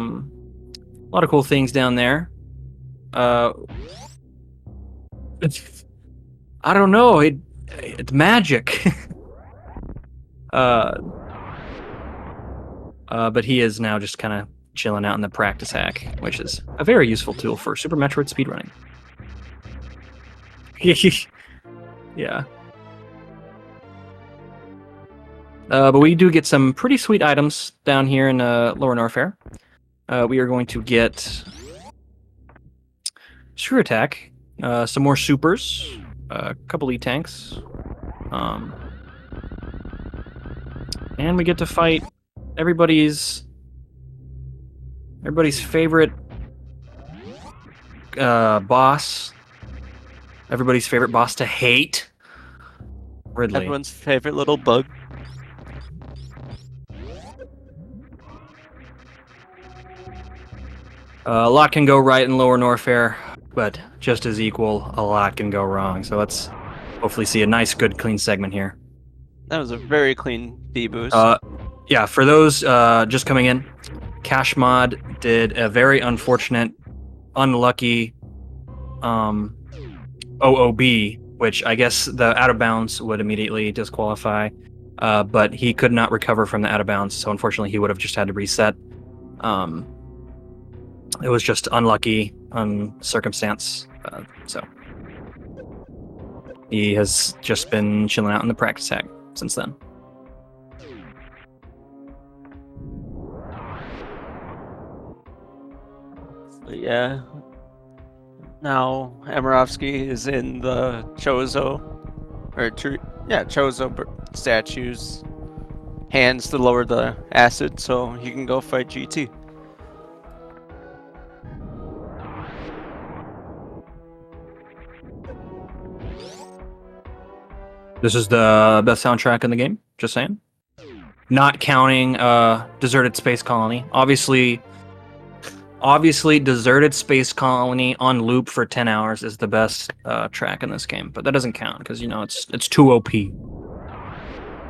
lot of cool things down there. I don't know. It's magic. But he is now just kind of chilling out in the practice hack, which is a very useful tool for Super Metroid speedrunning. Yeah. But we do get some pretty sweet items down here in Lower Norfair. We are going to get Screw Attack, some more supers, a couple E-tanks, and we get to fight everybody's favorite boss. Everybody's favorite boss to hate. Ridley. Everyone's favorite little bug. A lot can go right in Lower Norfair, but just as equal, a lot can go wrong. So let's hopefully see a nice, good, clean segment here. That was a very clean B-boost. Yeah, for those just coming in, kashmod did a very unfortunate, unlucky OOB, which I guess the out of bounds would immediately disqualify, but he could not recover from the out of bounds, so unfortunately he would have just had to reset. It was just unlucky circumstance, so he has just been chilling out in the practice hack since then. But yeah. Now Amarovski is in the Chozo, Chozo statue's hands to lower the acid, so he can go fight GT. This is the best soundtrack in the game, just saying. Not counting Deserted Space Colony. Obviously, Deserted Space Colony on loop for 10 hours is the best track in this game, but that doesn't count because, you know, it's too OP.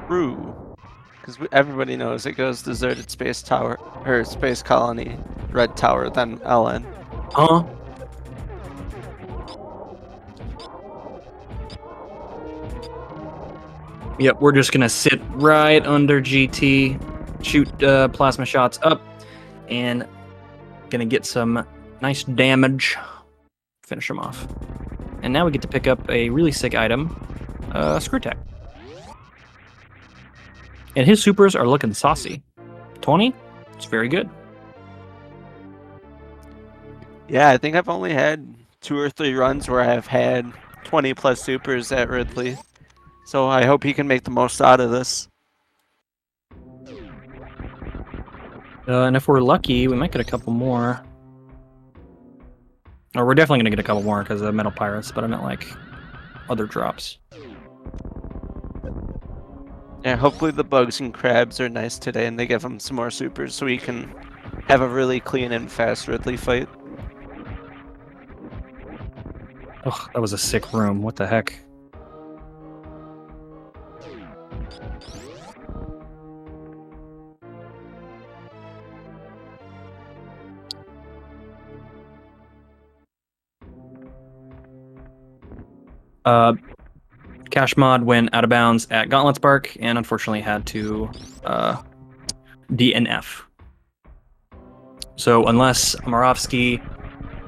True. Because everybody knows it goes Deserted Space Tower, or Space Colony, Red Tower, then LN. Huh? Yep, we're just gonna sit right under GT, shoot plasma shots up, and gonna get some nice damage, finish him off. And now we get to pick up a really sick item, Screw Attack. And his supers are looking saucy. 20? It's very good. Yeah, I think I've only had 2 or 3 runs where I've had 20 plus supers at Ridley. So I hope he can make the most out of this. And if we're lucky, we might get a couple more. Or we're definitely going to get a couple more because of Metal Pirates, but I meant like other drops. Yeah, hopefully the bugs and crabs are nice today and they give him some more supers so he can have a really clean and fast Ridley fight. Ugh, that was a sick room. What the heck? Kashmod went out of bounds at Gauntlet's Bark and unfortunately had to DNF. So unless Amarovski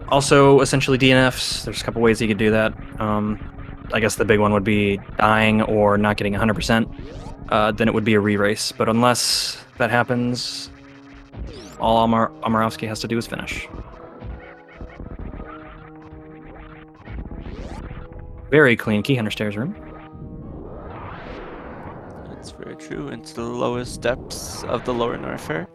also essentially DNFs, there's a couple ways he could do that. I guess the big one would be dying or not getting 100%. Then it would be a re-race. But unless that happens, all Amarovski has to do is finish. Very clean Key Hunter Stairs room. That's very true. Into the lowest depths of the lower North Fair.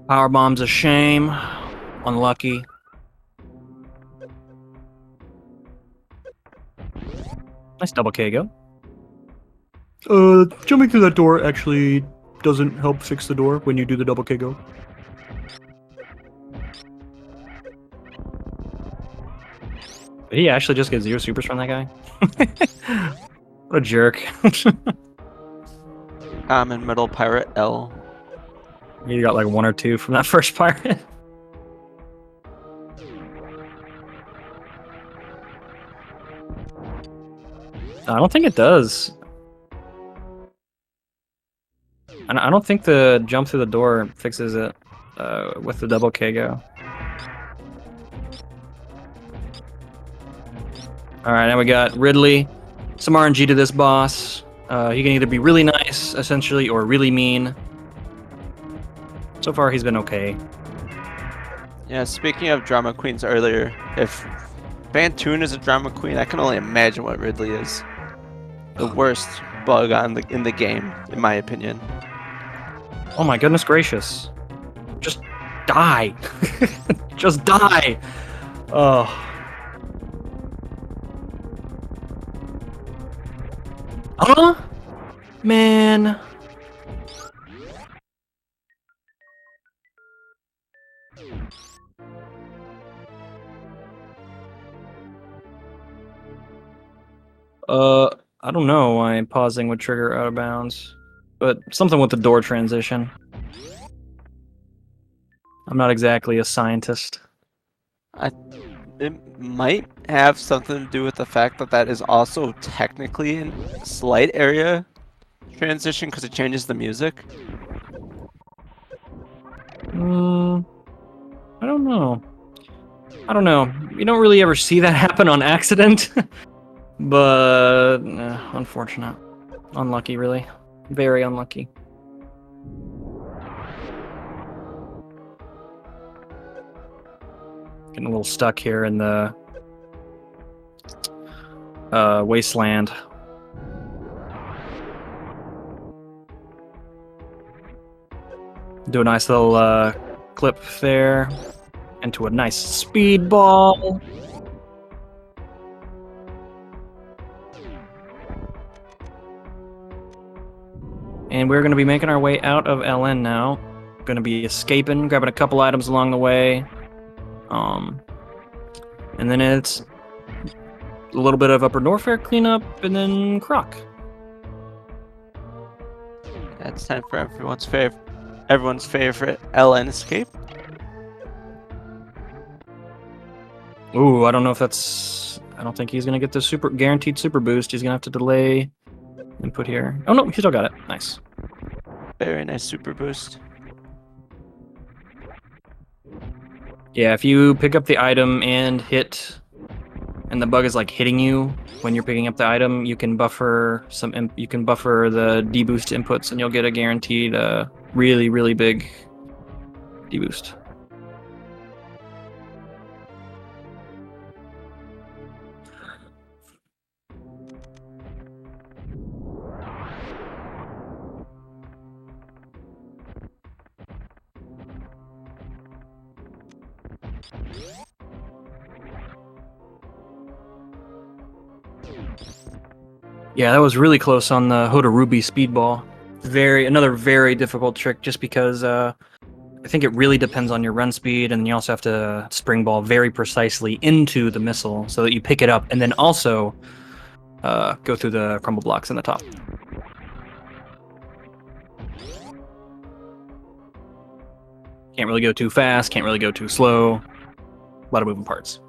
Power bomb's a shame. Unlucky. Nice double KO. Jumping through that door actually doesn't help fix the door when you do the double KO. Did he actually just get 0 supers from that guy? What a jerk. Common Metal Pirate L. You got like 1 or 2 from that first pirate. I don't think it does. And I don't think the jump through the door fixes it with the double KO. Alright, now we got Ridley. Some RNG to this boss. He can either be really nice, essentially, or really mean. So far, he's been okay. Yeah, speaking of drama queens earlier, if Bantoon is a drama queen, I can only imagine what Ridley is. The worst bug in the game, in my opinion. Oh my goodness gracious. Just die. Just die. Oh. Huh? Man. I don't know why pausing would trigger out of bounds, but something with the door transition. I'm not exactly a scientist. It might have something to do with the fact that that is also technically a slight area transition because it changes the music. I don't know. I don't know. You don't really ever see that happen on accident. But unfortunate. Unlucky, really. Very unlucky. Getting a little stuck here in the wasteland. Do a nice little clip there into a nice speedball. And we're going to be making our way out of LN now. Going to be escaping, grabbing a couple items along the way. And then it's a little bit of Upper Norfair cleanup, and then Croc. Yeah, it's time for everyone's favorite LN escape. Ooh, I don't know if that's... I don't think he's going to get the guaranteed super boost. He's going to have to delay input here. Oh no, he still got it. Nice. Very nice super boost. Yeah, if you pick up the item and hit, and the bug is like hitting you when you're picking up the item, you can buffer you can buffer the deboost inputs, and you'll get a guaranteed really, really big deboost. Yeah, that was really close on the Hodarubi speedball. Another very difficult trick, just because I think it really depends on your run speed, and you also have to spring ball very precisely into the missile so that you pick it up, and then also go through the crumble blocks in the top. Can't really go too fast, can't really go too slow. A lot of moving parts.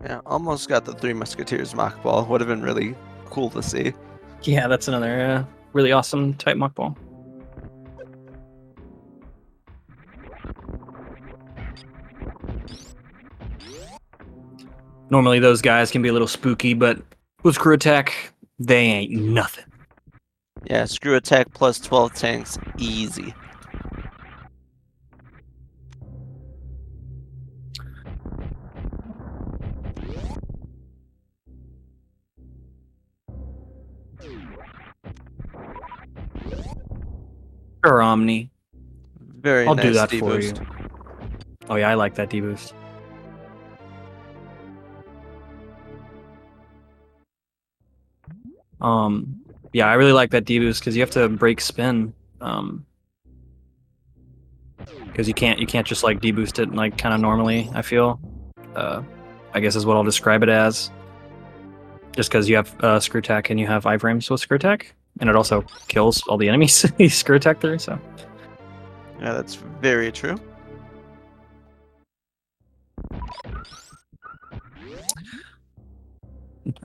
Yeah, almost got the Three Musketeers mock ball. Would have been really cool to see. Yeah, that's another really awesome type mock ball. Normally those guys can be a little spooky, but with crew attack, they ain't nothing. Yeah, screw attack plus 12 tanks, easy. Or Omni. Very I'll nice do that for deboost. you. Oh yeah, I like that deboost. Yeah, I really like that deboost because you have to break spin. Because you can't just like deboost it like kind of normally. I feel, I guess is what I'll describe it as. Just because you have screw attack and you have iframes with screw attack, and it also kills all the enemies you screw attack through. So Yeah, that's very true.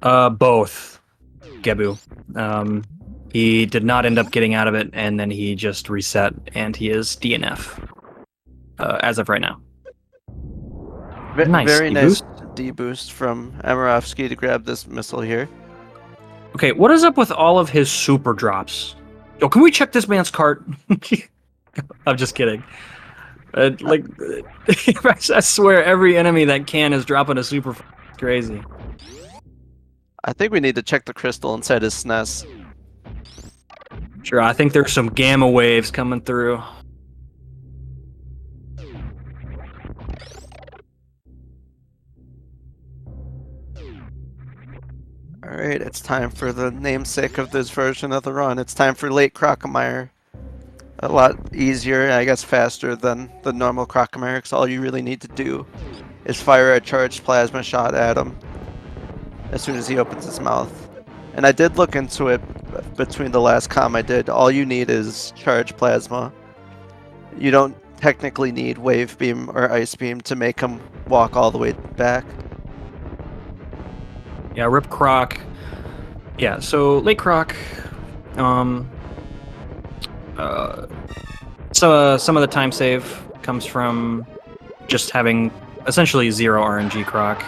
both. Gebu. He did not end up getting out of it, and then he just reset, and he is DNF as of right now. Nice Very deboost. nice deboost from Amarovski to grab this missile here. Okay, what is up with all of his super drops? Yo, can we check this man's cart? I'm just kidding. I swear every enemy that can is dropping a super. Crazy. I think we need to check the crystal inside his SNES. Sure, I think there's some gamma waves coming through. Alright, it's time for the namesake of this version of the run. It's time for late Crocomire. A lot easier, I guess faster than the normal Crocomire, because all you really need to do is fire a charged plasma shot at him as soon as he opens his mouth. And I did look into it between the last comm I did. All you need is charged plasma. You don't technically need wave beam or ice beam to make him walk all the way back. Yeah, Rip Croc. Yeah, so late Croc. So some of the time save comes from just having essentially zero RNG Croc.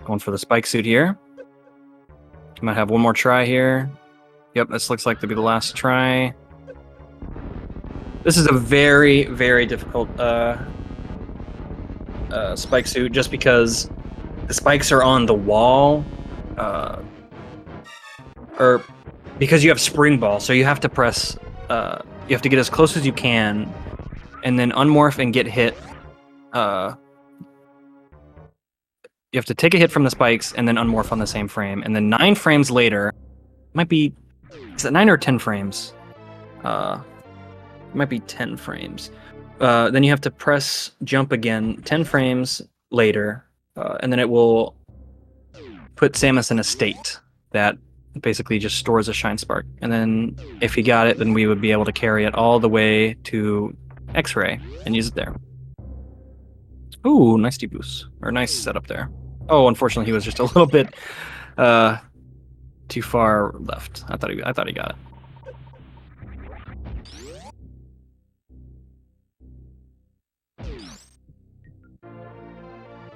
Going for the spike suit here. Might have one more try here. Yep, this looks like to be the last try. This is a very, very difficult spike suit, just because the spikes are on the wall, or because you have spring ball, so you have to press, you have to get as close as you can, and then unmorph and get hit. You have to take a hit from the spikes and then unmorph on the same frame, and then 9 frames later, is it 9 or 10 frames? It might be 10 frames. Then you have to press jump again 10 frames later, and then it will put Samus in a state that basically just stores a shine spark. And then if he got it, then we would be able to carry it all the way to X-ray and use it there. Ooh, nice deboost. Or nice setup there. Oh, unfortunately, he was just a little bit too far left. I thought he got it.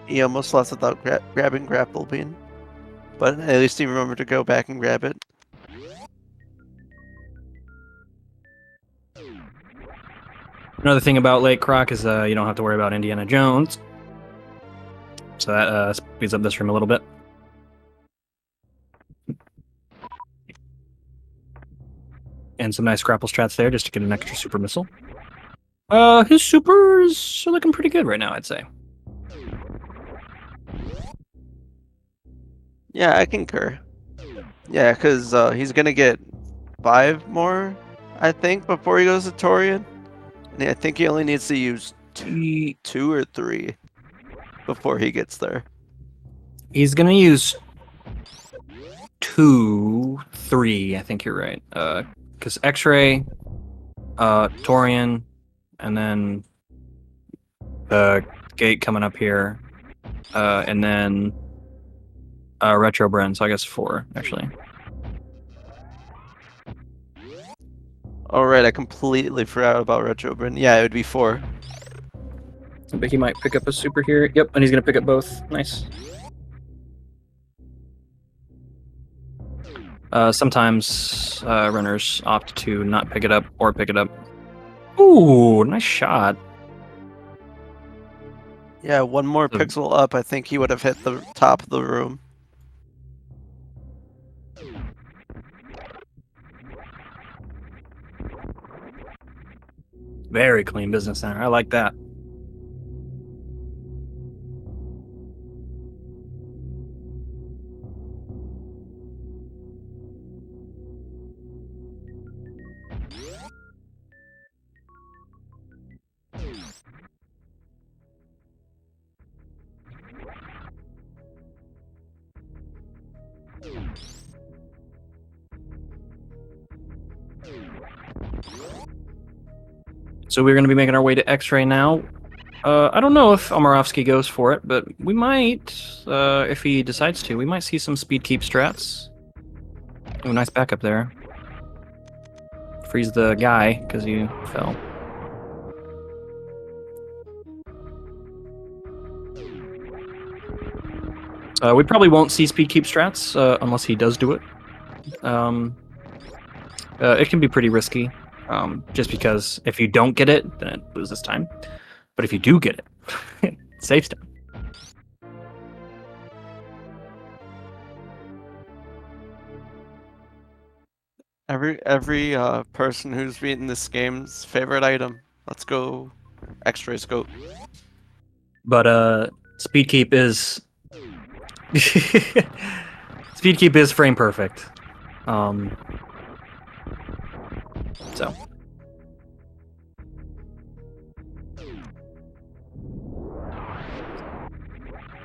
He almost lost without grabbing grapple bean. But at least he remembered to go back and grab it. Another thing about Lake Croc is you don't have to worry about Indiana Jones. So that speeds up this room a little bit. And some nice grapple strats there just to get an extra super missile. His supers are looking pretty good right now, I'd say. Yeah, I concur. Yeah, because he's going to get 5 more, I think, before he goes to Torian. And I think he only needs to use 2 or 3 before he gets there. He's going to use 2, 3, I think you're right. Because X-Ray, Torian, and then the gate coming up here, and then Retro Bren, so I guess 4, actually. Alright, I completely forgot about Retro Bren. Yeah, it would be 4. But he might pick up a super here. Yep, and he's going to pick up both. Nice. Sometimes runners opt to not pick it up or pick it up. Ooh, nice shot. Yeah, 1 more pixel up, I think he would have hit the top of the room. Very clean business center. I like that. So we're going to be making our way to X-Ray now. I don't know if Amarovski goes for it, but we might, if he decides to, we might see some speed keep strats. Ooh, nice backup there. Freeze the guy, because you fell. We probably won't see speed keep strats unless he does do it. It can be pretty risky, just because if you don't get it, then it loses time. But if you do get it, it saves time. Every person who's beaten this game's favorite item. Let's go X-ray scope. But speed keep is speed keep is frame perfect. So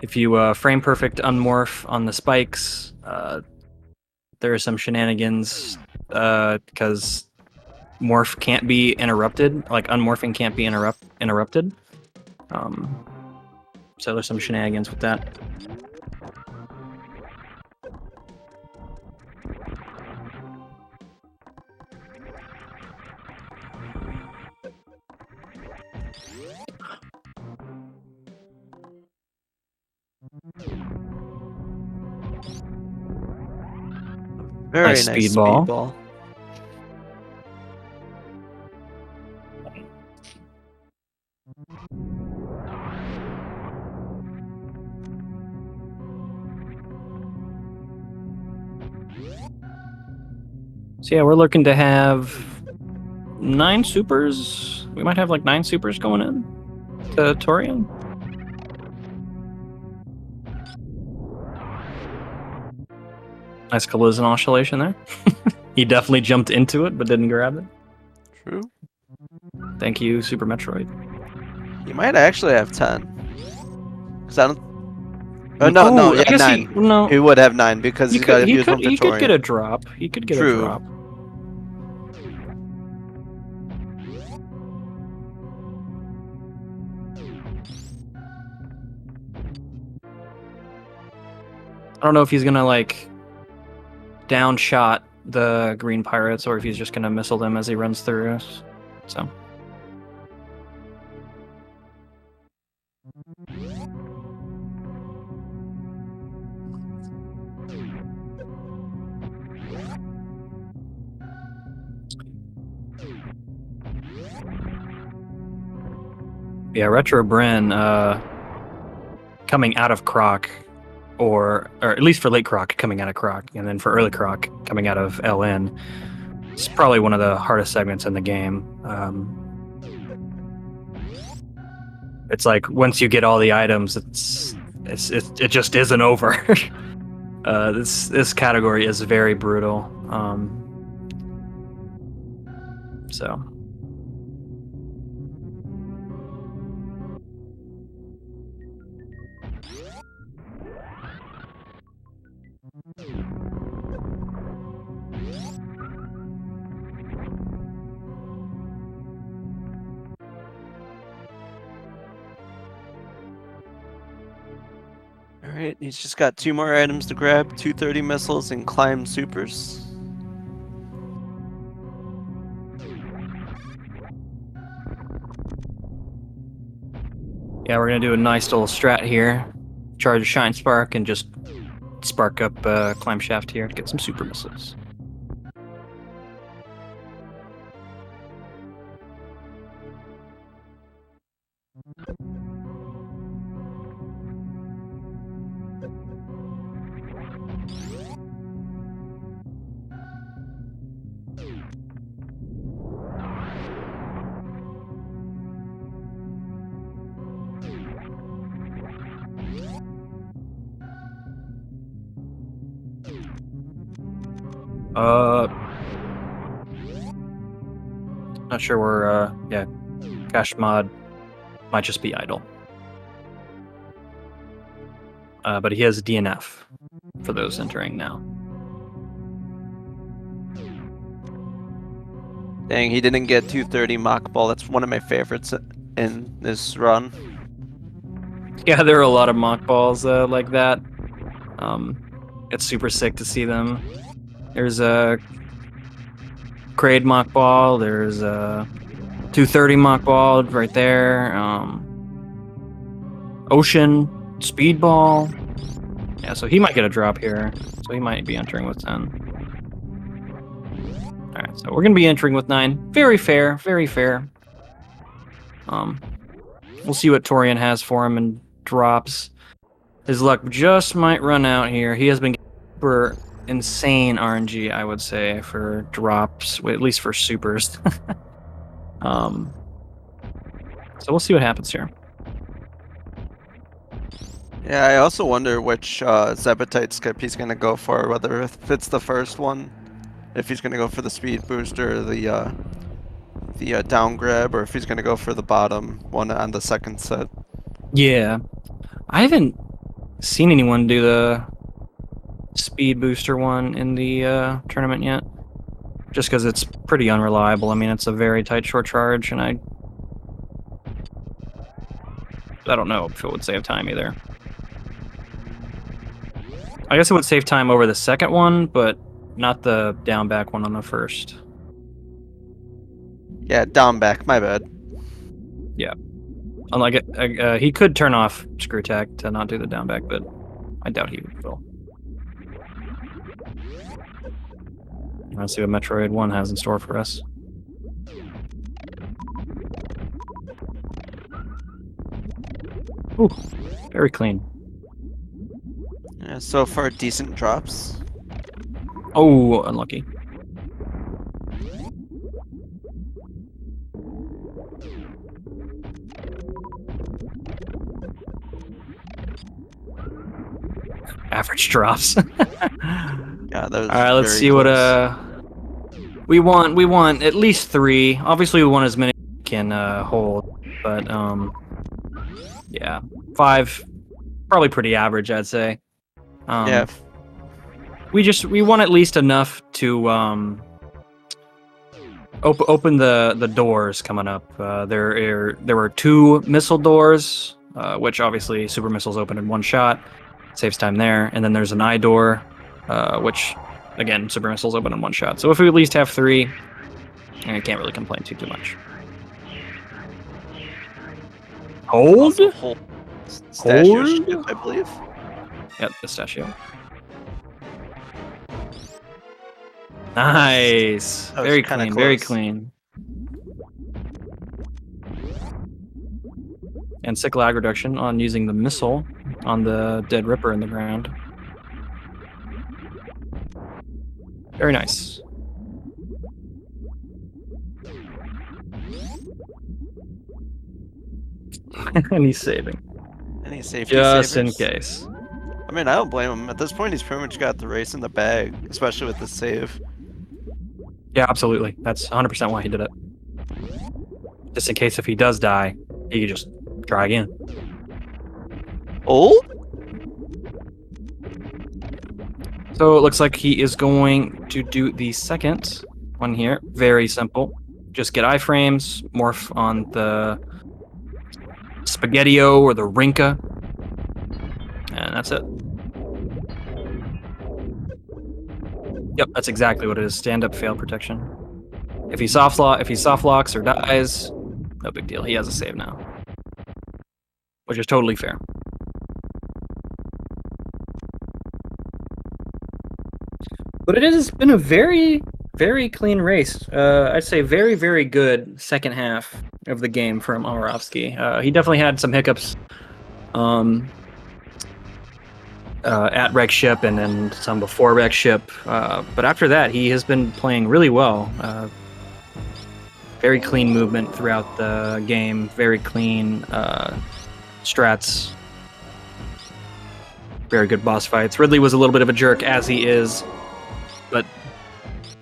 if you frame perfect unmorph on the spikes, there are some shenanigans because morph can't be interrupted. Like unmorphing can't be interrupted. So there's some shenanigans with that. Very Nice nice speedball. speedball. So yeah, we're looking to have 9 supers. We might have like 9 supers going in to Torian. Nice collision oscillation there. He definitely jumped into it, but didn't grab it. True. Thank you, Super Metroid. You might actually have 10. Because I don't... Oh, no, yeah, 9. He would have 9 because he's got to use one for He could get Torian. a drop. He could get True. a drop. I don't know if he's gonna like down shot the green pirates or if he's just gonna missile them as he runs through us. So. Yeah, Retro Bren coming out of Croc, or at least for late Croc coming out of Croc, and then for early Croc coming out of LN. It's probably one of the hardest segments in the game. It's like once you get all the items, it just isn't over. This category is very brutal. So. Alright, he's just got 2 more items to grab, 230 missiles and climb supers. Yeah, we're gonna do a nice little strat here. Charge a Shine Spark and just spark up Climb Shaft here to get some super missiles. Not sure where, yeah, kashmod might just be idle. But he has DNF for those entering now. Dang, he didn't get 230 Mach Ball. That's one of my favorites in this run. Yeah, there are a lot of mock balls like that. It's super sick to see them. There's a Kraid mock ball. There's a 230 mock ball right there. Ocean speedball. Yeah, so he might get a drop here. So he might be entering with 10. All right, so we're gonna be entering with 9. Very fair, very fair. We'll see what Torian has for him in drops. His luck just might run out here. He has been super insane RNG, I would say, for drops, at least for supers. So we'll see what happens here. Yeah, I also wonder which Zebetite skip he's going to go for, whether if it's the first one, if he's going to go for the speed booster, or the down grab, or if he's going to go for the bottom one on the second set. Yeah. I haven't seen anyone do the speed booster one in the tournament yet. Just because it's pretty unreliable. I mean, it's a very tight short charge, and I don't know if it would save time either. I guess it would save time over the second one, but not the down back one on the first. Yeah, down back, my bad. Yeah. Unlike it, he could turn off screw attack to not do the down back, but I doubt he will. Let's see what Metroid 1 has in store for us. Ooh, very clean. Yeah, so far decent drops. Oh, unlucky. Average drops. Yeah, that was all right, let's very see close. what we want. We want at least 3. Obviously, we want as many as we can hold, but yeah, 5 probably pretty average, I'd say. Yeah. We want at least enough to open the doors coming up. There were 2 missile doors, which obviously super missiles open in one shot. Saves time there. And then there's an eye door, which, again, super missiles open in one shot. So if we at least have 3, I can't really complain too much. Hold? Also hold. Pistachio ship, I believe. Yep, pistachio. Nice. Very clean, very clean. And sick lag reduction on using the missile on the dead Ripper in the ground. Very nice. And he's saving. And he's safety Just savers. in case. I mean, I don't blame him. At this point, he's pretty much got the race in the bag, especially with the save. Yeah, absolutely. That's 100% why he did it. Just in case if he does die, he can just try again. Old? So it looks like he is going to do the second one here. Very simple. Just get iframes, morph on the Spaghetti-O or the Rinka. And that's it. Yep, that's exactly what it is. Stand-up fail protection. If he soft locks or dies, no big deal. He has a save now. Which is totally fair. But it has been a very, very clean race. I'd say very, very good second half of the game from Amarovski. He definitely had some hiccups at Wreck Ship and then some before Wreck Ship. But after that, he has been playing really well. Very clean movement throughout the game. Very clean strats. Very good boss fights. Ridley was a little bit of a jerk, as he is. But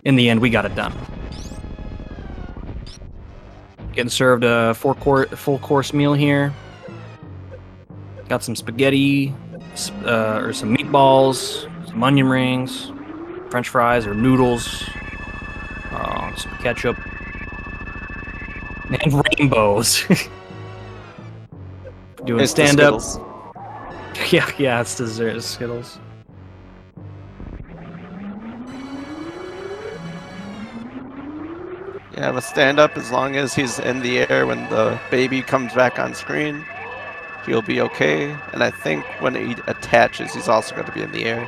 in the end, we got it done. Getting served a full course meal here. Got some spaghetti, or some meatballs, some onion rings, French fries or noodles, some ketchup, and rainbows. Doing stand-up. Yeah, it's dessert. It's Skittles. Yeah, the stand-up, as long as he's in the air when the baby comes back on screen, he'll be okay. And I think when he attaches, he's also going to be in the air.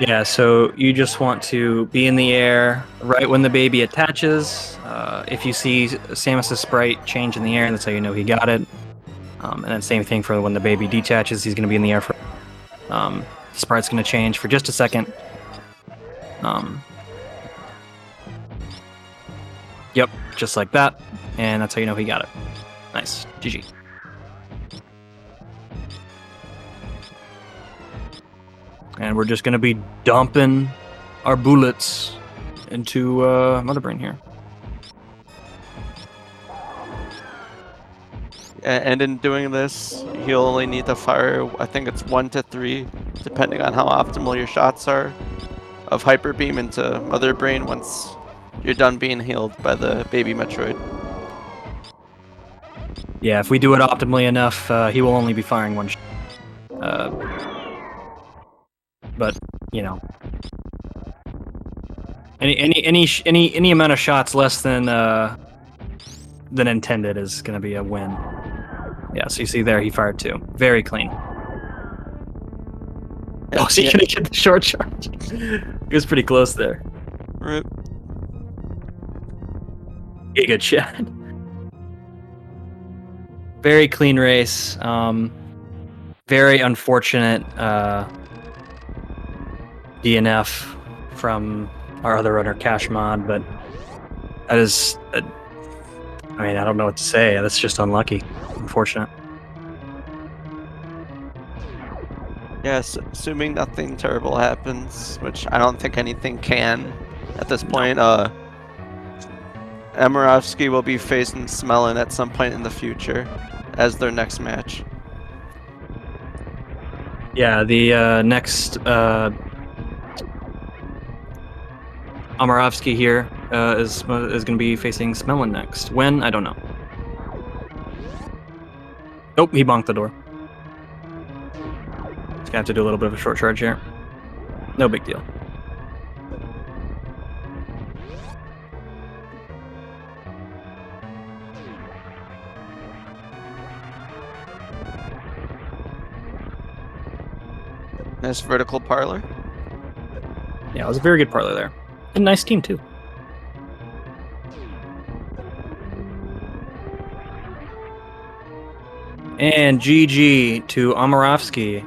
Yeah, so you just want to be in the air right when the baby attaches. If you see Samus's sprite change in the air, that's how you know he got it. And then same thing for when the baby detaches, he's going to be in the air for... the sprite's going to change for just a second. Yep, just like that. And that's how you know he got it. Nice. GG. And we're just going to be dumping our bullets into Mother Brain here. And in doing this, he'll only need to fire, I think it's 1 to 3, depending on how optimal your shots are, of Hyper Beam into Mother Brain once you're done being healed by the baby Metroid. Yeah, if we do it optimally enough, he will only be firing one shot. But you know, any amount of shots less than intended is going to be a win. Yeah, so you see there, he fired 2. Very clean. Oh, so he's going to get the short charge. He was pretty close there. Rip. Giga chat. Very clean race. Very unfortunate DNF from our other runner, kashmod, but that is... I mean, I don't know what to say. That's just unlucky. Unfortunate. Yes, assuming nothing terrible happens, which I don't think anything can at this point. Amarovski will be facing Smelin at some point in the future as their next match. Yeah, the next Amarovski here is going to be facing Smelin next. When? I don't know. Nope, he bonked the door. Just gonna have to do a little bit of a short charge here. No big deal. Nice vertical parlor. Yeah, it was a very good parlor there. And nice team, too. And GG to Amarovski.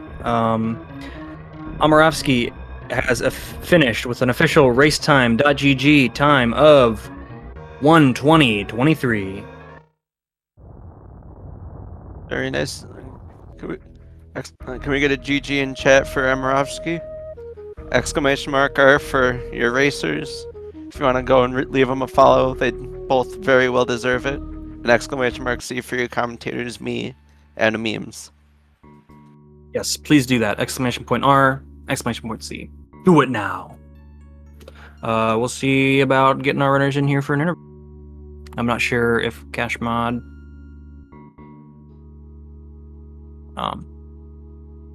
Amarovski has finished with an official racetime.gg time of 1:20:23. Very nice. Can we get a GG in chat for Amarovski? Exclamation mark R for your racers. If you want to go and leave them a follow, they both very well deserve it. An exclamation mark C for your commentators, me, and the memes. Yes, please do that. Exclamation point R, exclamation point C. Do it now. We'll see about getting our runners in here for an interview. I'm not sure if kashmod.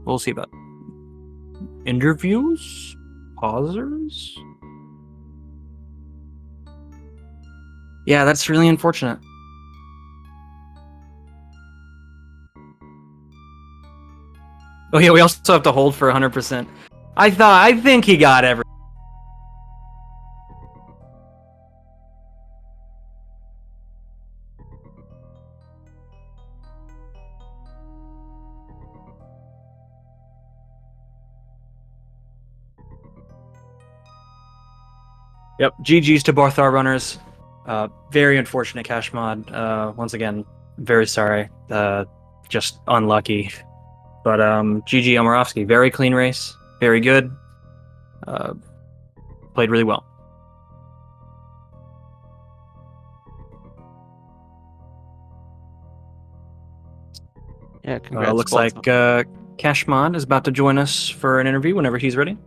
We'll see about interviews, pausers. Yeah, that's really unfortunate. Oh yeah, we also have to hold for 100%. I think he got every. Yep, GG's to both our runners. Very unfortunate kashmod. Once again, very sorry. Just unlucky. But GG Amarovski, very clean race, very good. Played really well. Yeah, congrats. Looks like kashmod is about to join us for an interview whenever he's ready.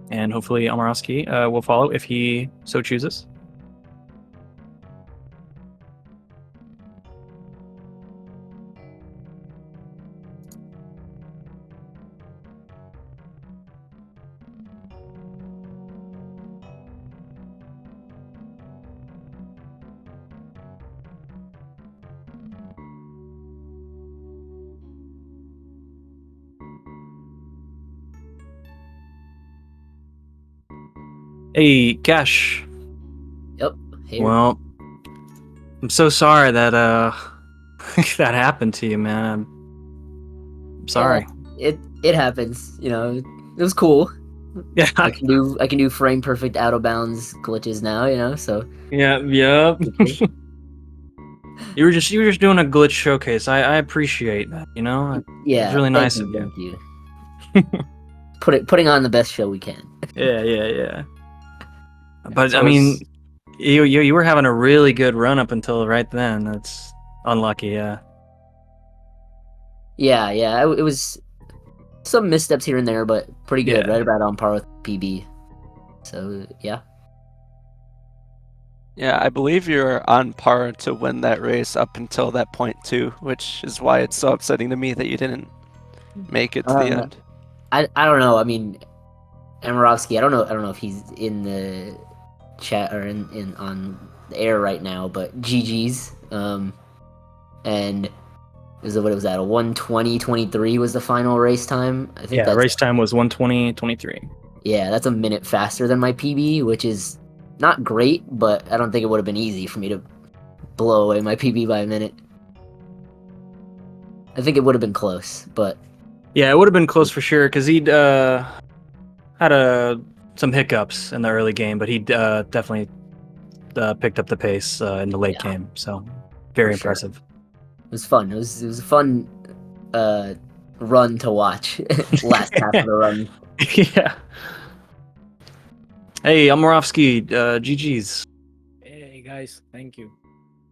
And hopefully Amarovski will follow if he so chooses. Hey, Cash. Yep. Hey. Well, I'm so sorry that that happened to you, man. I'm sorry. Yeah, it happens. You know, it was cool. Yeah. I can do frame perfect out of bounds glitches now. You know, so Yeah. You were just doing a glitch showcase. I appreciate that. You know. Yeah. It was really nice of Thank you. Putting on the best show we can. Yeah. But I mean, you were having a really good run up until right then. That's unlucky. Yeah. Yeah. It was some missteps here and there, but pretty good. Yeah. Right about on par with PB. So yeah. Yeah, I believe you're on par to win that race up until that point too, which is why it's so upsetting to me that you didn't make it to the end. I don't know. I mean, Amarovski. I don't know if he's in the chat or in on the air right now, but GG's. And is what it was at a 1:20:23 was the final race time. I think race time was 1:20:23. Yeah, that's a minute faster than my PB, which is not great, but I don't think it would have been easy for me to blow away my PB by a minute. I think it would have been close, but yeah, it would have been close for sure because he'd had some hiccups in the early game, but he definitely picked up the pace in the late game. So very impressive. Sure. It was fun. It was a fun run to watch. Last half of the run. Yeah. Hey, Amarovski, GG's. Hey guys, thank you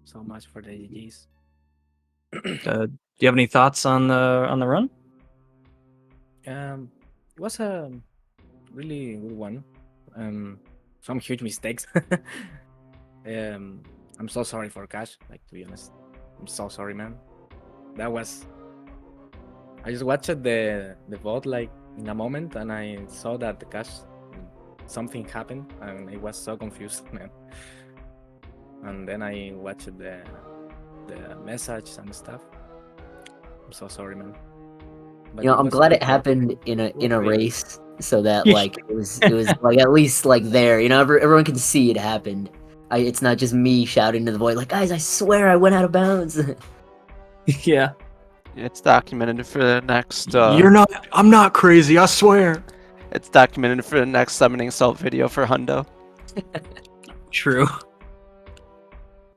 so much for the GGs. Do you have any thoughts on the run? It was a really good one. Some huge mistakes. I'm so sorry for Cash. Like, to be honest, I'm so sorry, man. that was. I just watched the vote like in a moment, and I saw that the cash something happened, and I was so confused, man. And then I watched the message and stuff. I'm so sorry, man. But You know, it I'm was glad good, it happened in a great. race, so that Yeah. like it was like at least like there. You know, everyone can see it happened. It's not just me shouting to the void like, guys, I swear I went out of bounds. Yeah. It's documented for the next. You're not. I'm not crazy. I swear. It's documented for the next summoning salt video for Hundo. True.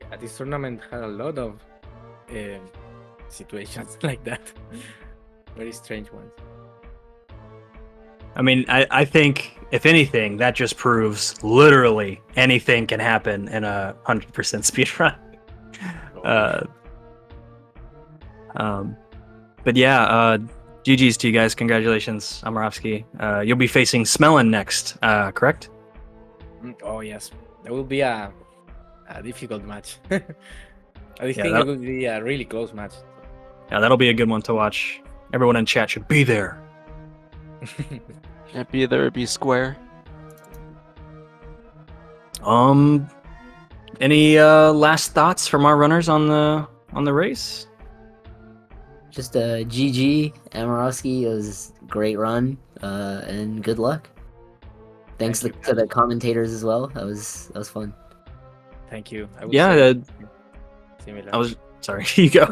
Yeah, this tournament had a lot of situations like that. Very strange ones. I mean, I think if anything, that just proves literally anything can happen in a 100% speedrun. But yeah, GG's to you guys. Congratulations, Amarovski. You'll be facing Smellin next, correct? Oh yes, that will be a difficult match. I think that- it will be a really close match. Yeah, that'll be a good one to watch. Everyone in chat should be there. Can't be there or be square. Any last thoughts from our runners on the race? Just GG, Amarovski. It was a great run, and good luck. Thanks Thank you, to the commentators as well. That was fun. Thank you. I would Yeah, say similar. I was sorry. You go.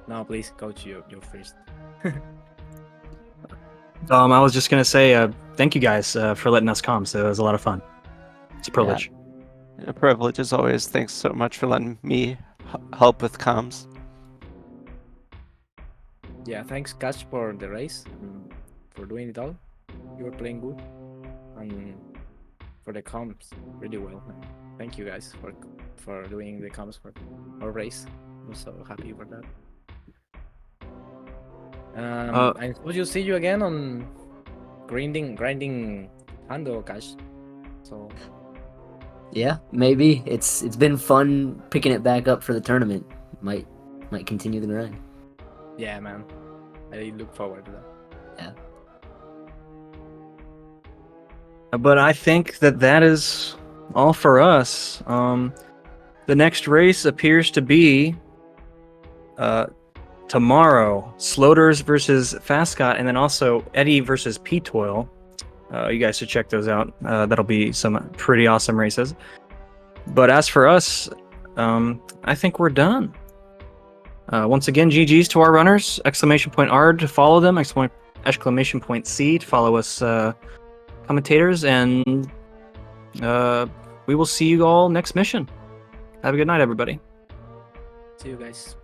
No, please, coach, you first. I was just gonna say thank you guys for letting us come. So it was a lot of fun. It's a privilege. A privilege as always. Thanks so much for letting me help with comms. Yeah, thanks, Cash, for the race, for doing it all. You were playing good, and for the comms, really well. Man. Thank you guys for doing the comms for our race. I'm so happy for that. I suppose you'll see you again on grinding Hando, Cash. So Yeah, maybe it's been fun picking it back up for the tournament. Might continue the grind. yeah, man, I look forward to that. But I think that is all for us. The next race appears to be tomorrow, Sloters versus Fascott, and then also Eddie versus P-Toil. You guys should check those out. That'll be some pretty awesome races. But as for us, I think we're done. Once again, GG's to our runners. !R to follow them. !C to follow us commentators. And we will see you all next mission. Have a good night, everybody. See you guys.